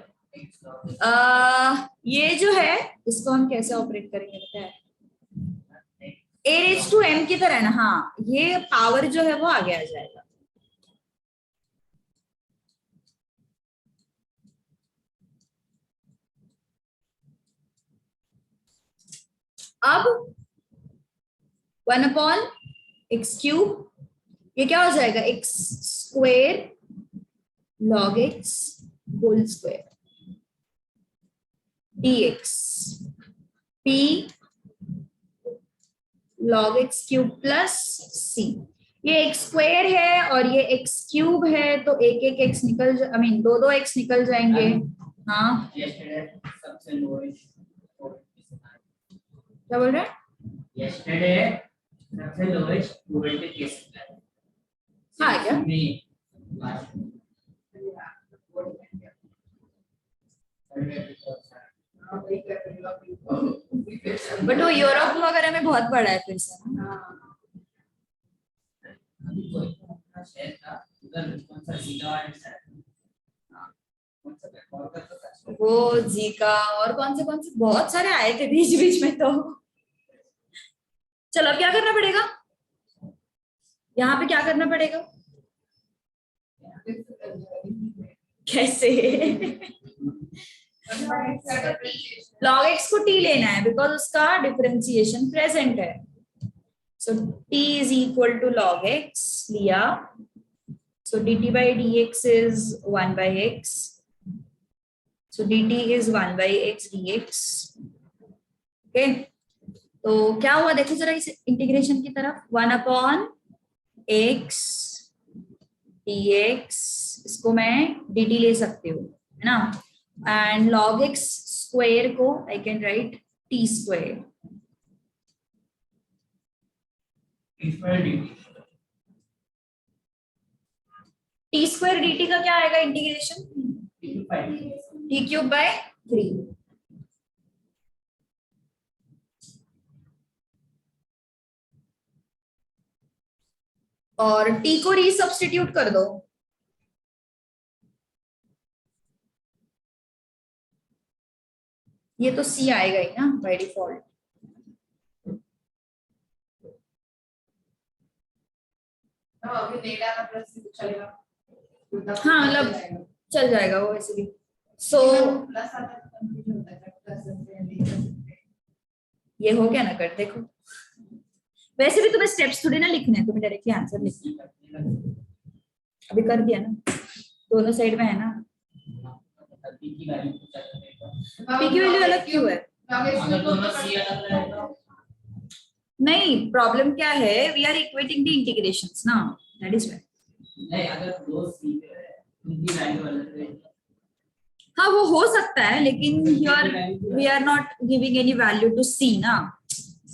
ये जो है इसको हम कैसे ऑपरेट करेंगे पता है? ए रेज टू एम की तरह है ना। हाँ, ये पावर जो है वो आगे आ जाएगा। अब 1/x³ ये क्या हो जाएगा? x² log x whole square dx p log x³ plus c। ये x² है और ये x³ है, तो एक एक x निकल आई मीन दो दो x निकल जाएंगे। हाँ सबसे लोएस्ट क्या बोल रहे हैं? yesterday सबसे लोएस्ट प्रोबेबिलिटी केस है। हाँ क्या? बट वो यूरोप वगैरह में बहुत बड़ा है फिर से ना। अभी कोई अपना शेयर था उधर कौन सा जीका है सर? हां कौन सा कॉल कर तो था वो जीका और कौन से बहुत सारे आए थे बीच बीच में। तो चलो अब क्या करना पड़ेगा? यहाँ पे क्या करना पड़ेगा? कैसे? log x को t लेना है बिकॉज उसका डिफरेंशिएशन प्रेजेंट है। So t is equal to log x लिया। सो dt by dx is 1/x. So dt is 1/x dx. Okay तो क्या हुआ देखो जरा इस इंटीग्रेशन की तरफ। 1/x dx इसको मैं dt ले सकती हूँ है ना। एंड log x स्क्वायर को I can write t square. t square dt का क्या आएगा इंटीग्रेशन? t³/3। और t को रीसब्स्टिट्यूट कर दो। ये तो c आएगा ही ना बाय डिफॉल्ट। हाँ मतलब चल जाएगा वो वैसे भी। सो ये हो गया ना कर देखो। वैसे भी तुम्हें स्टेप्स थोड़ी ना लिखने हैं, तुम्हें डायरेक्टली आंसर लिखना है। अभी कर दिया ना, दोनों साइड में है ना। पी की वैल्यू p की वैल्यू अलग क्यों है? अगर दोनों सी अलग रहे तो नहीं प्रॉब्लम क्या है, we are equating the integrations ना, दैट इज व्हाई। नहीं अगर दो सी है उनकी वैल्यू अलग है। हाँ वो हो सकता है लेकिन here we are not giving any value to c ना।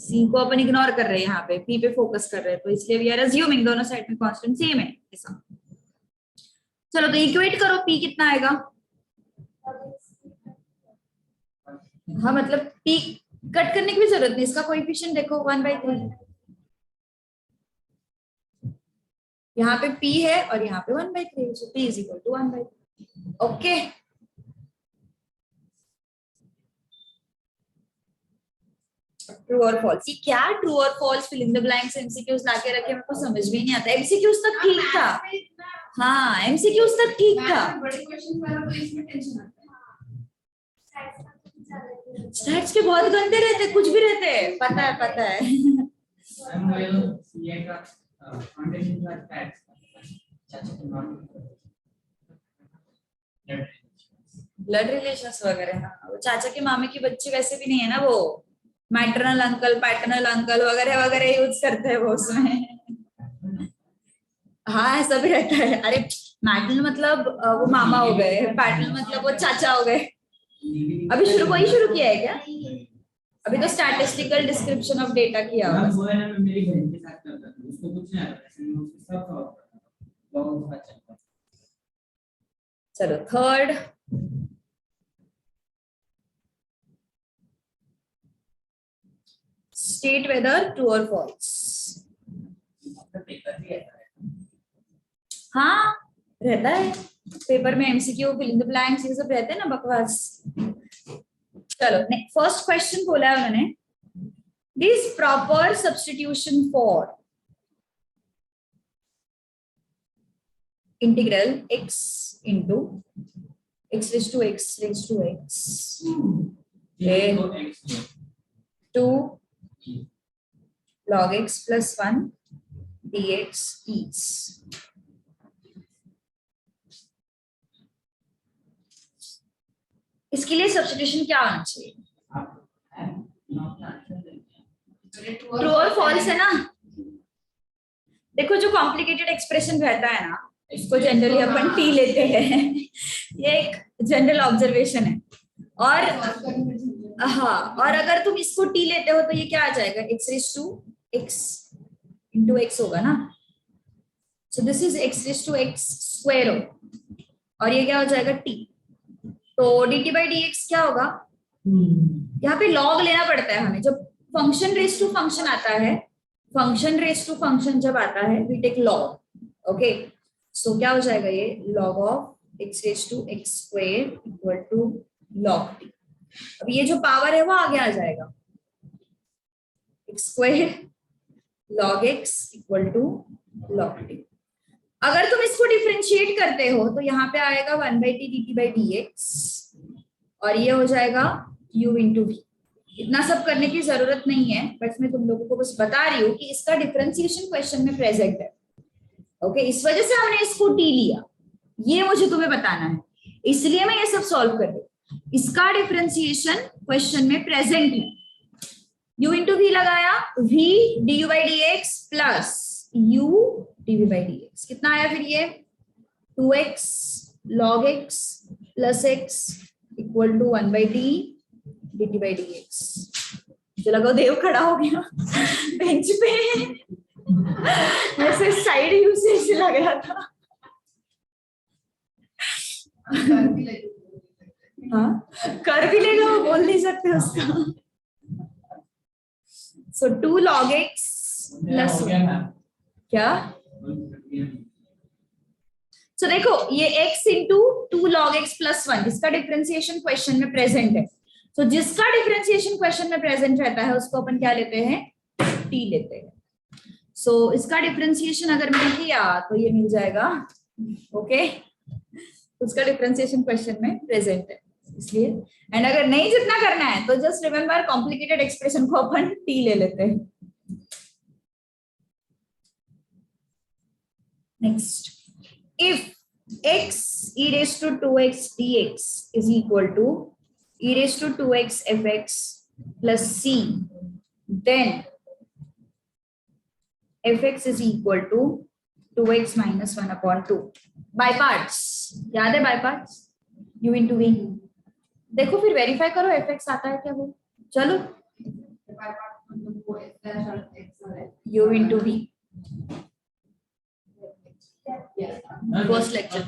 c को अपन इग्नोर कर रहे हैं, यहाँ पे p पे फोकस कर रहे हैं, तो इसलिए वी आर अज्यूमिंग दोनों साइड में कांस्टेंट सेम है ऐसा। चलो तो इक्वेट करो, p कितना आएगा? हाँ मतलब p कट करने की भी जरूरत नहीं, इसका कोएफिशिएंट देखो 1/3। यहाँ पे p है और यहाँ पे 1/3, so p is equal to 1/3। Okay true और फॉल्स। ये क्या ट्रू और false fill in the blanks MCQs लाके रखे, मेरे को समझ में नहीं आता। एमसीक्यूज तक ठीक था। हाँ एमसीक्यूज तक ठीक था। बड़े क्वेश्चन वाला तो इसमें टेंशन आता है। स्टैट्स के बहुत गंदे रहते, कुछ भी रहते, पता है पता है। हम वो सीए का फाउंडेशन का टैक्स चाचा के नाम ब्लड रिलेशंस वगैरह। हाँ वो चाचा के मामे की बच्ची वैसे भी नहीं है ना वो, मैटरनल अंकल, पैटर्नल अंकल वगैरह वगैरह यूज करते हैं वो उसमें। हाँ ऐसा भी रहता है। अरे मैटरनल मतलब वो मामा हो गए, पैटर्नल मतलब वो चाचा हो गए। अभी वही शुरू किया है क्या? अभी तो स्टैटिस्टिकल डिस्क्रिप्शन ऑफ डेटा किया हुआ वो है ना, मैं मेरी बहन के साथ करता था, उसको कुछ नहीं आता, ऐसे मैं उसके साथ सॉल्व करता था, बहुत अच्छा था। चलो थर्ड, स्टेट वेदर ट्रू और फॉल्स। पेपर भी ऐसा है। हाँ रहता है पेपर में, MCQ, fill in the blanks, ये सब रहते हैं ना बकवास। चलो फर्स्ट क्वेश्चन बोला है उन्होंने, this proper substitution for integral x into x raised to x raised to x ये तो x है, 2 log x plus 1 dx is। इसके लिए सब्स्टिट्यूशन क्या होना चाहिए? ट्रू और फॉल्स है ना। देखो जो कॉम्प्लिकेटेड एक्सप्रेशन रहता है ना, इसको जनरली अपन टी लेते हैं। ये एक जनरल ऑब्जर्वेशन है। और हाँ, और अगर तुम इसको टी लेते हो तो ये क्या आ जाएगा, x raised to x into x होगा ना। So this is x raised to x square हो, और ये क्या हो जाएगा t। तो dt by dx क्या होगा, यहाँ पे log लेना पड़ता है हमें। जब फंक्शन रेस टू फंक्शन आता है, फंक्शन रेस टू फंक्शन जब आता है we take log। Okay so क्या हो जाएगा, ये log of x raise to x square equal to log t। अब ये जो पावर है वो आगे आ जाएगा, x square log x equal to log t। अगर तुम इसको डिफरेंशिएट करते हो तो यहाँ पे आएगा 1/t dt by dx, और ये हो जाएगा u into v। इतना सब करने की जरूरत नहीं है, बट मैं तुम लोगों को बस बता रही हूँ कि इसका डिफरेंशिएशन क्वेश्चन में प्रेजेंट है। ओके इस वजह से हमने इसको टी लिया, ये मुझे तुम्हें बताना है, इसलिए मैं ये सब सॉल्व कर रही हूँ। इसका डिफरेंशिएशन क्वेश्चन में प्रेजेंट है। u into v लगाया, v du by dx plus u dv by dx कितना आया फिर ये 2x log x plus x equal to 1/t dt by dx। मुझे लगा देव खड़ा हो गया बेंच पे, ऐसे साइड यूसेज लग रहा था। हाँ कर भी लेगा वो, बोल नहीं सकते उसका। सो 2 log x प्लस क्या, सो देखो ये x into 2 log x plus 1 इसका डिफरेंशिएशन क्वेश्चन में प्रेजेंट है। तो जिसका डिफरेंशिएशन क्वेश्चन में प्रेजेंट रहता है उसको अपन क्या लेते हैं, t लेते हैं। सो इसका डिफरेंशिएशन अगर मैंने किया तो ये मिल जाएगा। ओके उसका डिफरेंशिएशन क्वेश्चन में प्रेजेंट है इसलिए। एंड अगर नहीं जितना करना है तो जस्ट रिमेंबर कॉम्प्लिकेटेड एक्सप्रेशन को अपन t ले लेते हैं। Next, if x e raised to 2x dx is equal to e raised to 2x fx plus c, then fx is equal to 2x minus 1 upon 2 by parts। याद है by parts, u into v। देखो फिर verify करो fx आता है क्या वो। चलो u into v first lecture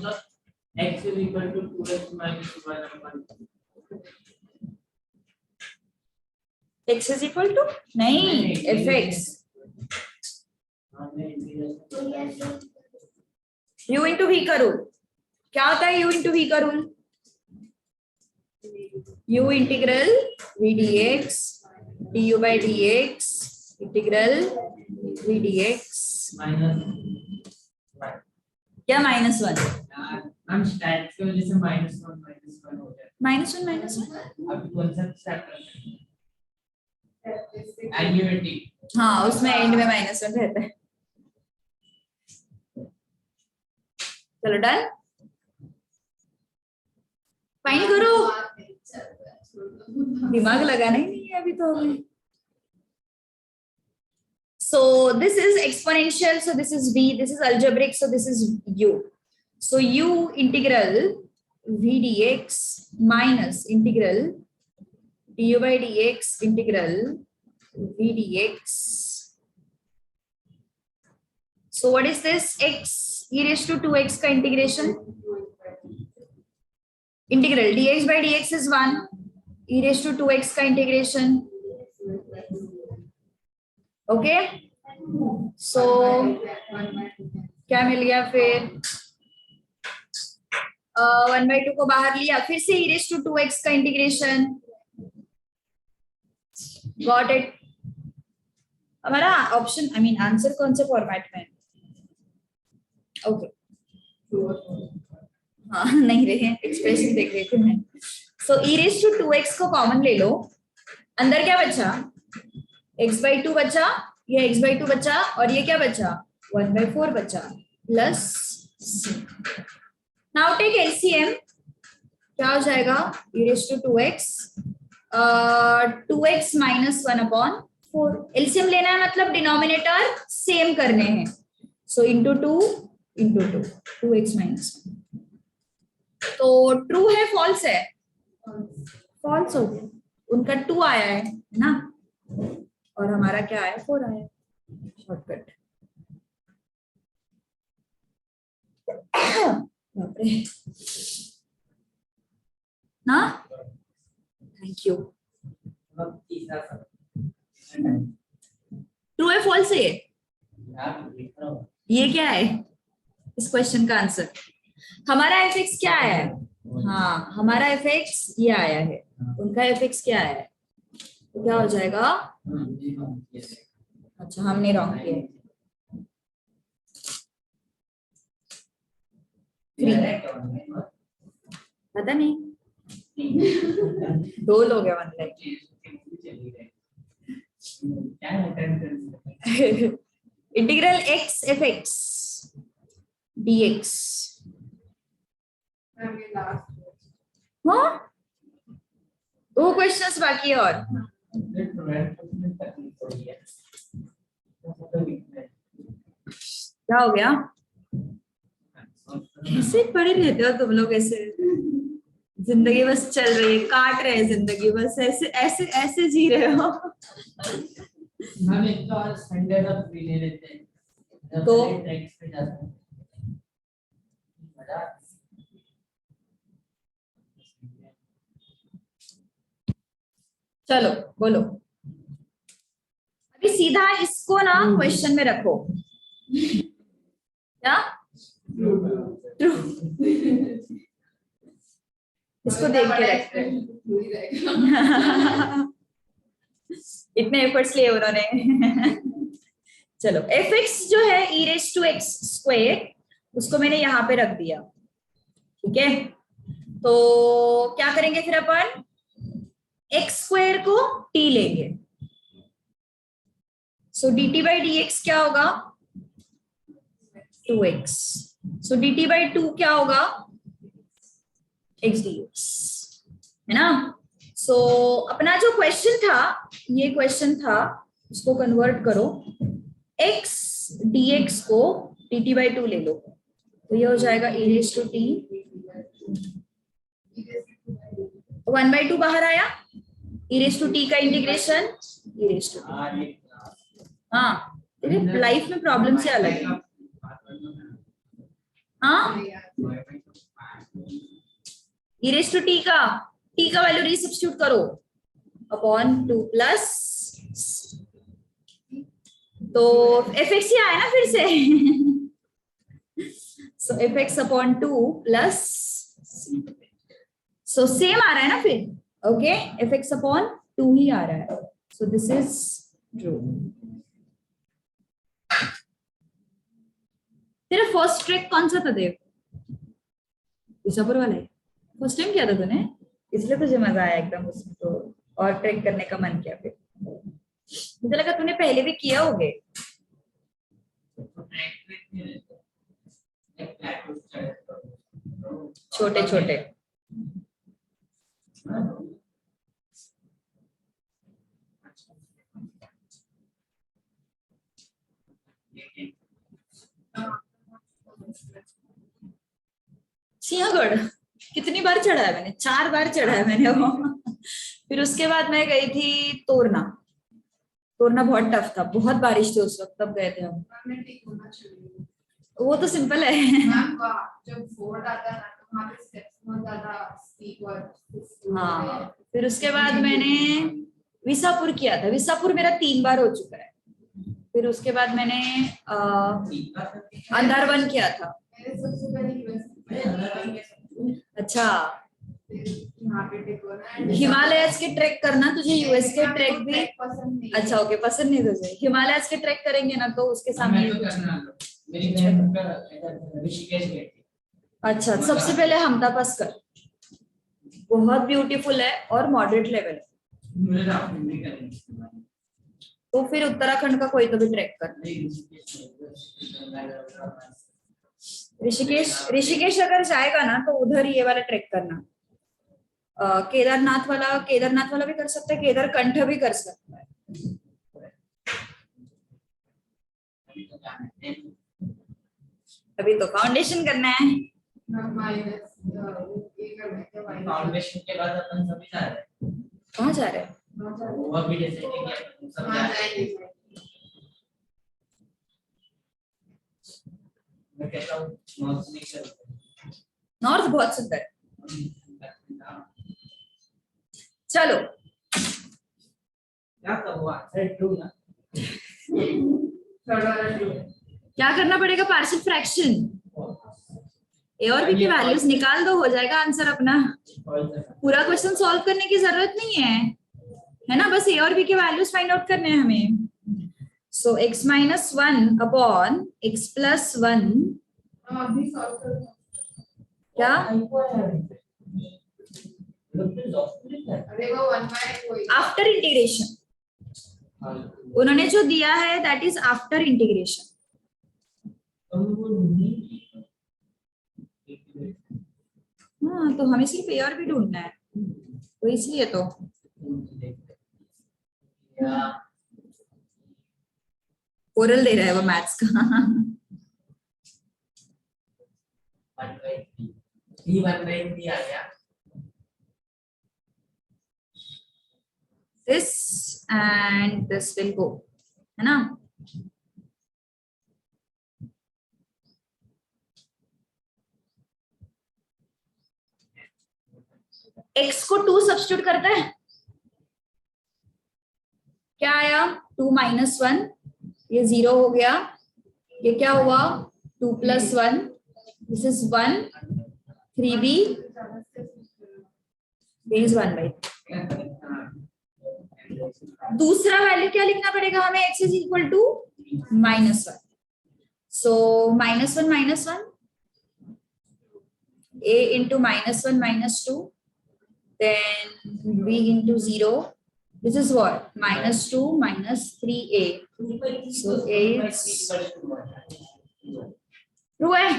x is equal to 2x minus 1 upon 2। x is equal to नहीं fx u into v का रूल क्या होता है, u into v का rule u integral v dx du by dx integral v dx क्या -1 हम stat की वजह से -1 हो जाए। -1 अब कौन सा स्टैट एलिमेंटिक, हाँ उसमें एंड में -1 रहता है। चलो डन, फाइन करो, दिमाग लगाना ही नहीं है अभी तो हमें। So this is exponential, so this is v, this is algebraic, so this is u. So u integral v dx minus integral du by dx integral v dx. So what is this? X e raised to 2x का integration. Integral dx by dx is 1, e raised to 2x का integration. Okay, so क्या मिल गया फिर? 1/2 को बाहर लिया, फिर से e raised to 2x का इंटीग्रेशन. Got it? हमारा ऑप्शन आई मीन आंसर कौन से फॉर्मेट में? ओके हाँ नहीं रहे, एक्सप्रेशन देख रहे थे मैं. सो e raised to 2x को कॉमन ले लो, अंदर क्या बचा? x/2 बचा, ये x/2 बचा, और ये क्या बचा? 1/4 बचा plus c. Now take LCM. क्या हो जाएगा? e raised to 2x 2x minus 1/4. LCM लेना है मतलब डिनोमिनेटर सेम करने हैं. So into 2 into 2, 2x minus 1. तो ट्रू है फॉल्स है? फॉल्स हो गया. उनका 2 आया है ना, और हमारा क्या आया? 4 आया. शॉर्टकट. ना, थैंक यू. ट्रू है फॉल्स है? ये क्या है इस क्वेश्चन का आंसर? हमारा fx क्या आया है? हाँ हमारा fx ये आया है, उनका fx क्या आया है? तो क्या हो जाएगा? अच्छा हमने रॉन्ग किया. 3 पता नहीं. 2 लोग हैं मतलब. Integral x fx dx. हाँ 2 क्वेश्चंस बाकी है. और क्या हो गया? ऐसे पढ़े रहते हो तुम लोग, ऐसे जिंदगी बस चल रही है, काट रहे हैं जिंदगी बस, ऐसे ऐसे ऐसे जी रहे हो. हम एक तो आज संडे का फ्री ले लेते हैं तो ट्रैक्स पे जाते हैं. मजा. चलो बोलो. अभी सीधा इसको ना क्वेश्चन में रखो. क्या? ट्रू. इसको देख के रखते हैं. इतने एफर्ट्स लिए उन्होंने. चलो fx जो है e raised to x square, उसको मैंने यहाँ पे रख दिया. ठीक है, तो क्या करेंगे फिर अपन? x स्क्वायर को t लेंगे. सो dt by dx क्या होगा? 2x. सो dt by 2 क्या होगा? x dx, है ना. सो अपना जो क्वेश्चन था, ये क्वेश्चन था, उसको कन्वर्ट करो. x dx को dt by 2 ले लो, तो ये हो जाएगा e raised to t. 1/2 बाहर आया, e raised to t का integration e raised to t. हाँ तेरे लाइफ में प्रॉब्लम से अलग है. हाँ e raised to t का वैल्यू रीसब्स्टिट्यूट करो अपॉन 2 प्लस. तो fx ही आया ना फिर से. So fx upon 2 plus. So same आ रहा है ना फिर. ओके fx अपॉन 2 ही आ रहा है. So this is true. तेरा फर्स्ट ट्रिक कौन सा था देव? विशापुर वाला है. फर्स्ट टाइम किया था तूने, इसलिए तुझे मजा आया एकदम उसमें, तो और ट्रिक करने का मन किया. फिर मुझे लगा तूने पहले भी किया होगे. छोटे छोटे. सिंहगढ़ कितनी बार चढ़ा है मैंने, 4 बार चढ़ा है मैंने वो। फिर उसके बाद मैं गई थी तोरना। तोरना बहुत टफ था, बहुत बारिश थी उस वक्त, तब गए थे हम। मैम ठीक होना चाहिए वो तो सिंपल है। मैम। जब बोर्ड आता है ना तो वहाँ पे स्टेप्स बहुत ज्यादा स्टीप और हाँ, फिर उसके बाद मैंने विसापुर किया था। विसापुर मेरा 3 बार हो चुका है। फिर उसके बाद मैंने अंधारवन किया था। मेरे सबसे पहले अच्छा, यहाँ पे टेक होना है। हिमालयस के ट्रैक करना तुझे, यूएस के ट्रैक भी। पसंद नहीं है। अच्छा ओके, पसंद नहीं तुझे। हिमालयस के ट्रैक करेंगे ना तो उसके सामने मैं तो करना लो। मेरी बहन का ऋषिकेश गई थी। अच्छा, सबसे पहले हमटापस कर, बहुत ब्यूटीफुल है और मॉडरेट लेवल है। मुझे राफ्टिंग भी करनी है। तो फिर उत्तराखंड का कोई तो भी ट्रैक कर। ऋषिकेश अगर जाएगा ना तो उधर ये वाला ट्रैक करना। केदारनाथ वाला भी कर सकता है, केदारकंठ भी कर सकता है। अभी तो फाउंडेशन करना है। माइनस ये करना है माइनस। फाउंडेशन के बाद अपन सभी जा रहे हैं। कहाँ जा रहे हैं? वो भी जैसे कि अपन सब जा रहे हैं। मैं कहता हूँ नॉर्थ नहीं चलते। नॉर्थ बहुत सुंदर है। चलो क्या तो हुआ सेट टू ना। क्या करना पड़ेगा? Partial fraction. ए और बी की वैल्यूज निकाल दो, हो जाएगा आंसर अपना। पूरा क्वेश्चन सॉल्व करने की जरूरत नहीं है ना, बस ए और बी के वैल्यूज फाइंड आउट करने हैं हमें। सो x minus 1 upon x plus 1 अभी सॉल्व करो। क्या? अरे वो 1 बाय कोई आफ्टर इंटीग्रेशन। उन्होंने जो दिया है दैट इज आफ्टर इंटीग्रेशन। हाँ, तो हमें सिर्फ ए और बी ढूंढना है, तो इसलिए तो ओरल दे रहा है वो मैथ्स का। This and this will go, है ना? x को 2 सब्स्टिट्यूट करते हैं, क्या आया? 2 माइनस 1, ये 0 हो गया। ये क्या हुआ? 2 plus 1, this is 1, 3b is 1 by. दूसरा वैल्यू क्या लिखना पड़ेगा हमें? x is equal to -1। So -1, a into -1 -2, then b into 0. This is what? -2 minus 3a. So a is true है।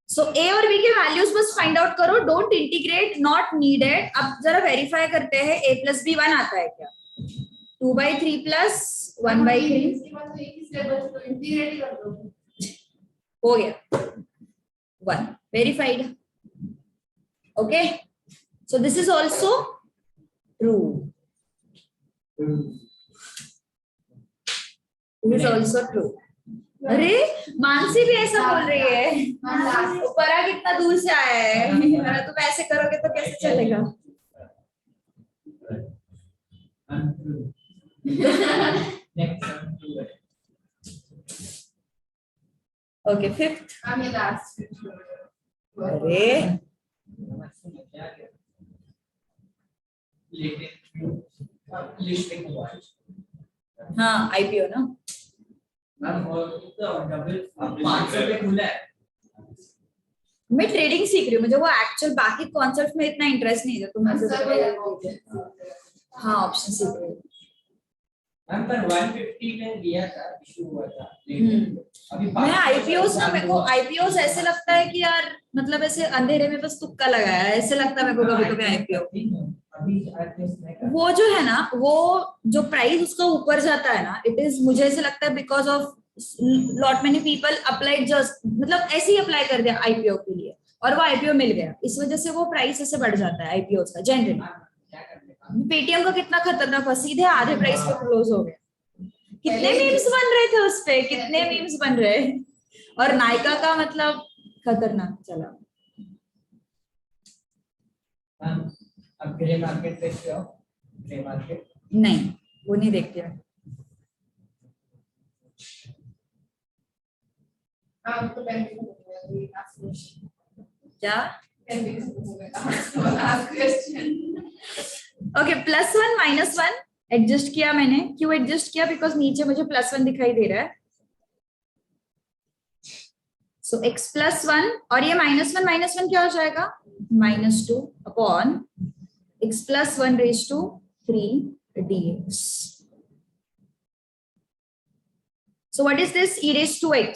So a और b के वैल्यूज बस फाइंड आउट करो, डोंट इंटीग्रेट, नॉट नीडेड। अब जरा वेरीफाई करते हैं a प्लस b 1 आता है क्या? 2/3 प्लस 1/3 इसके बाद तो एक ही स्टेप बचा, तो इंटीग्रेट कर दो। हो गया 1, verified. Okay, so this is also true. This is also true. अरे मानसी भी ऐसा बोल रही है। ऊपरा कितना दूर से आया है, अगर तुम ऐसे करोगे तो कैसे चलेगा? Okay, 5th। I'm last. अरे हाँ, आईपीओ ना। मैं ट्रेडिंग सीख रही हूँ, मुझे वो एक्चुअल बाकी कॉन्सेप्ट में इतना इंटरेस्ट नहीं है तो मैं हाँ ऑप्शन सीख रही हूँ। मैम पर 150 में दिया था, इशू हुआ था। अभी मैं आईपीओस ना, मेरे को आईपीओस ऐसे लगता है कि यार मतलब ऐसे अंधेरे में बस तुक्का लगाया है, ऐसे लगता है मेरे को कभी कभी आईपीओ। अभी एडजस्ट नहीं कर वो जो है ना, वो जो प्राइस उसका ऊपर जाता है ना, इट इज, मुझे ऐसे लगता है because of lot many people apply just, मतलब ऐसे ही अप्लाई कर दिया आईपीओ के लिए और वो आईपीओ मिल गया, इस वजह से वो प्राइस ऐसे बढ़ जाता है आईपीओ का जनरली। क्या करते पेटीएम का कितना खतरनाक था, सीधे आधे प्राइस पे क्लोज हो गया। कितने मीम्स बन रहे थे उस पे, कितने मीम्स बन रहे, और नायका का मतलब खतरनाक चला। अब ग्रे मार्केट देखते हो, ग्रे मार्केट नहीं, वो नहीं देखती है। तो पहले हो गया लास्ट क्वेश्चन, क्या? पहले हो गया लास्ट क्वेश्चन। ओके, +1 -1 एडजस्ट किया मैंने। क्यों एडजस्ट किया? बिकॉज नीचे मुझे +1 दिखाई दे रहा है। सो x +1 और ये -1 क्या हो जाएगा? -2 upon x +1 raise to 3 dx. So what is this? E raised to x.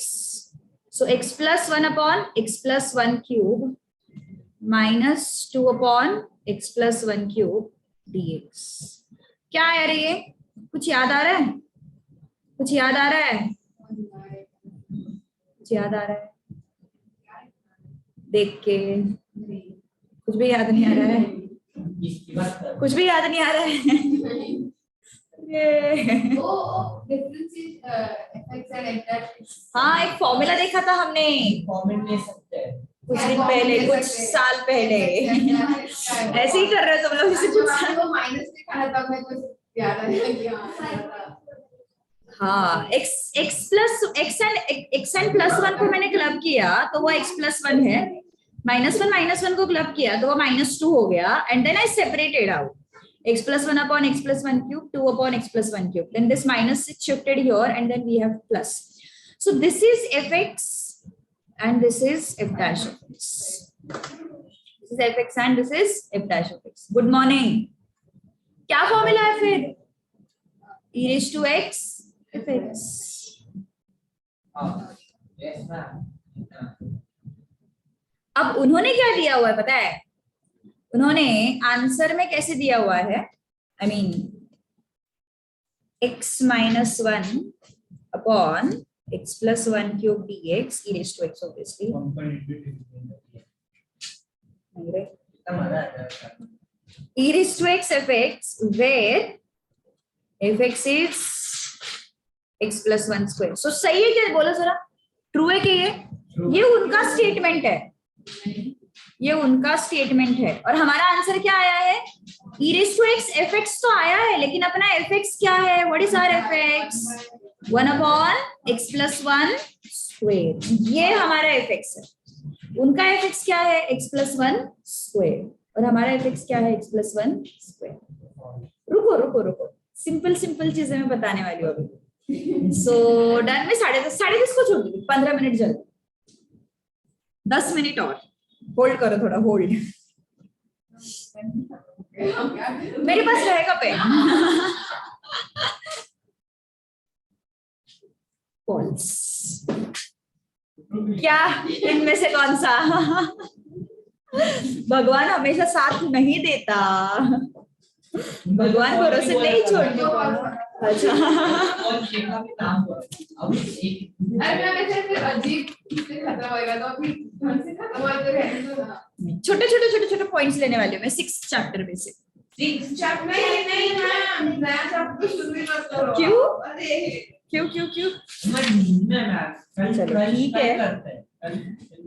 So x +1 upon x +1 cube minus 2 upon x +1 cube dx. क्या है यार ये? कुछ याद आ रहा है? कुछ याद आ रहा है? कुछ याद आ रहा है? देख के कुछ भी याद नहीं आ रहा है? इसकी बात कर कुछ भी याद नहीं आ रहा है? ये हाँ, एक फॉर्मूला देखा था हमने कमेंट ले सकते हैं कुछ दिन पहले, कुछ साल पहले। ऐसे ही कर रहे हो तुम लोग इसे कुछ साल। वो माइनस लिखा था तब मेरे को याद आया। हाँ, x एंड +1 को मैंने क्लब किया तो वो x +1 है, -1 को क्लब किया तो वो -2 हो गया, and then I separated out x +1 upon x +1 cube, 2 upon x +1 cube, then this minus is shifted here and then we have plus. So this is fx and this is f dash of x. This is fx and this is f dash of x. Good morning. क्या formula है फिर? e raised to x fx. Yes ma'am. अब उन्होंने क्या दिया हुआ है पता है? उन्होंने आंसर में कैसे दिया हुआ है? I mean x -1 upon x +1 cube dx e raised to x obviously. E raised to x fx where fx is x +1 square. So सही है क्या? बोलो जरा, ट्रू है क्या? ये उनका स्टेटमेंट है, ये उनका स्टेटमेंट है, और हमारा आंसर क्या आया है? e raised to x fx तो आया है, लेकिन अपना fx क्या है? What is our fx? 1 upon x +1 square. ये हमारा fx है। उनका fx क्या है? x +1 square, और हमारा fx क्या है? x +1 square. रुको रुको रुको, सिंपल सिंपल चीजें मैं बताने वाली हूँ अभी। सो डन में 10:30 को छोड़ दूंगी, 15 मिनट जल्दी, 10 मिनट और होल्ड करो, थोड़ा होल्ड। मेरे पास रहेगा पेन। पॉल्स क्या? इनमें से कौन सा? भगवान हमेशा साथ नहीं देता, भगवान भरोसे नहीं छोड़ने वाला। अच्छा, और देखा भी काम करो अभी एक अरे मैं सिर्फ अजीब से खत्म होएगा तो अभी ढंग से खत्म हो तो रहने दो ना। छोटे पॉइंट्स लेने वाले हूँ मैं 6 चैप्टर में से। 6 चैप्टर नहीं मैम, नया चैप्टर शुरू ही मत करो। क्यों? अरे क्यों? मैं चलो, ठीक है। करते हैं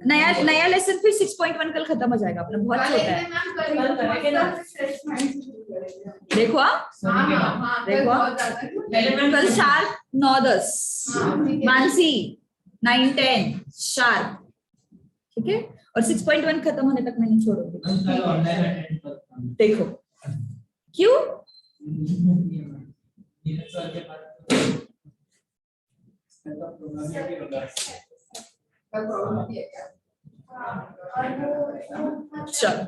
नया लेसन फिर 6.1 कल खत्म हो जाएगा अपना, बहुत छोटा है। कल करेंगे ना, फ्रेश माइंड से शुरू करेंगे। देखो हाँ, देखो, बहुत ज्यादा पहले मैं कल शार्प 9-10, हाँ, ठीक है। मानसी 9-10 शार्प, ठीक है, और 6.1 खत्म होने तक मैं नहीं छोड़ूंगी। कल ऑनलाइन अटेंड करता हूं। देखो क्यों? ये सर के पास तो प्रोग्राम भी होगा। कल प्रॉब्लम भी है क्या? चलो।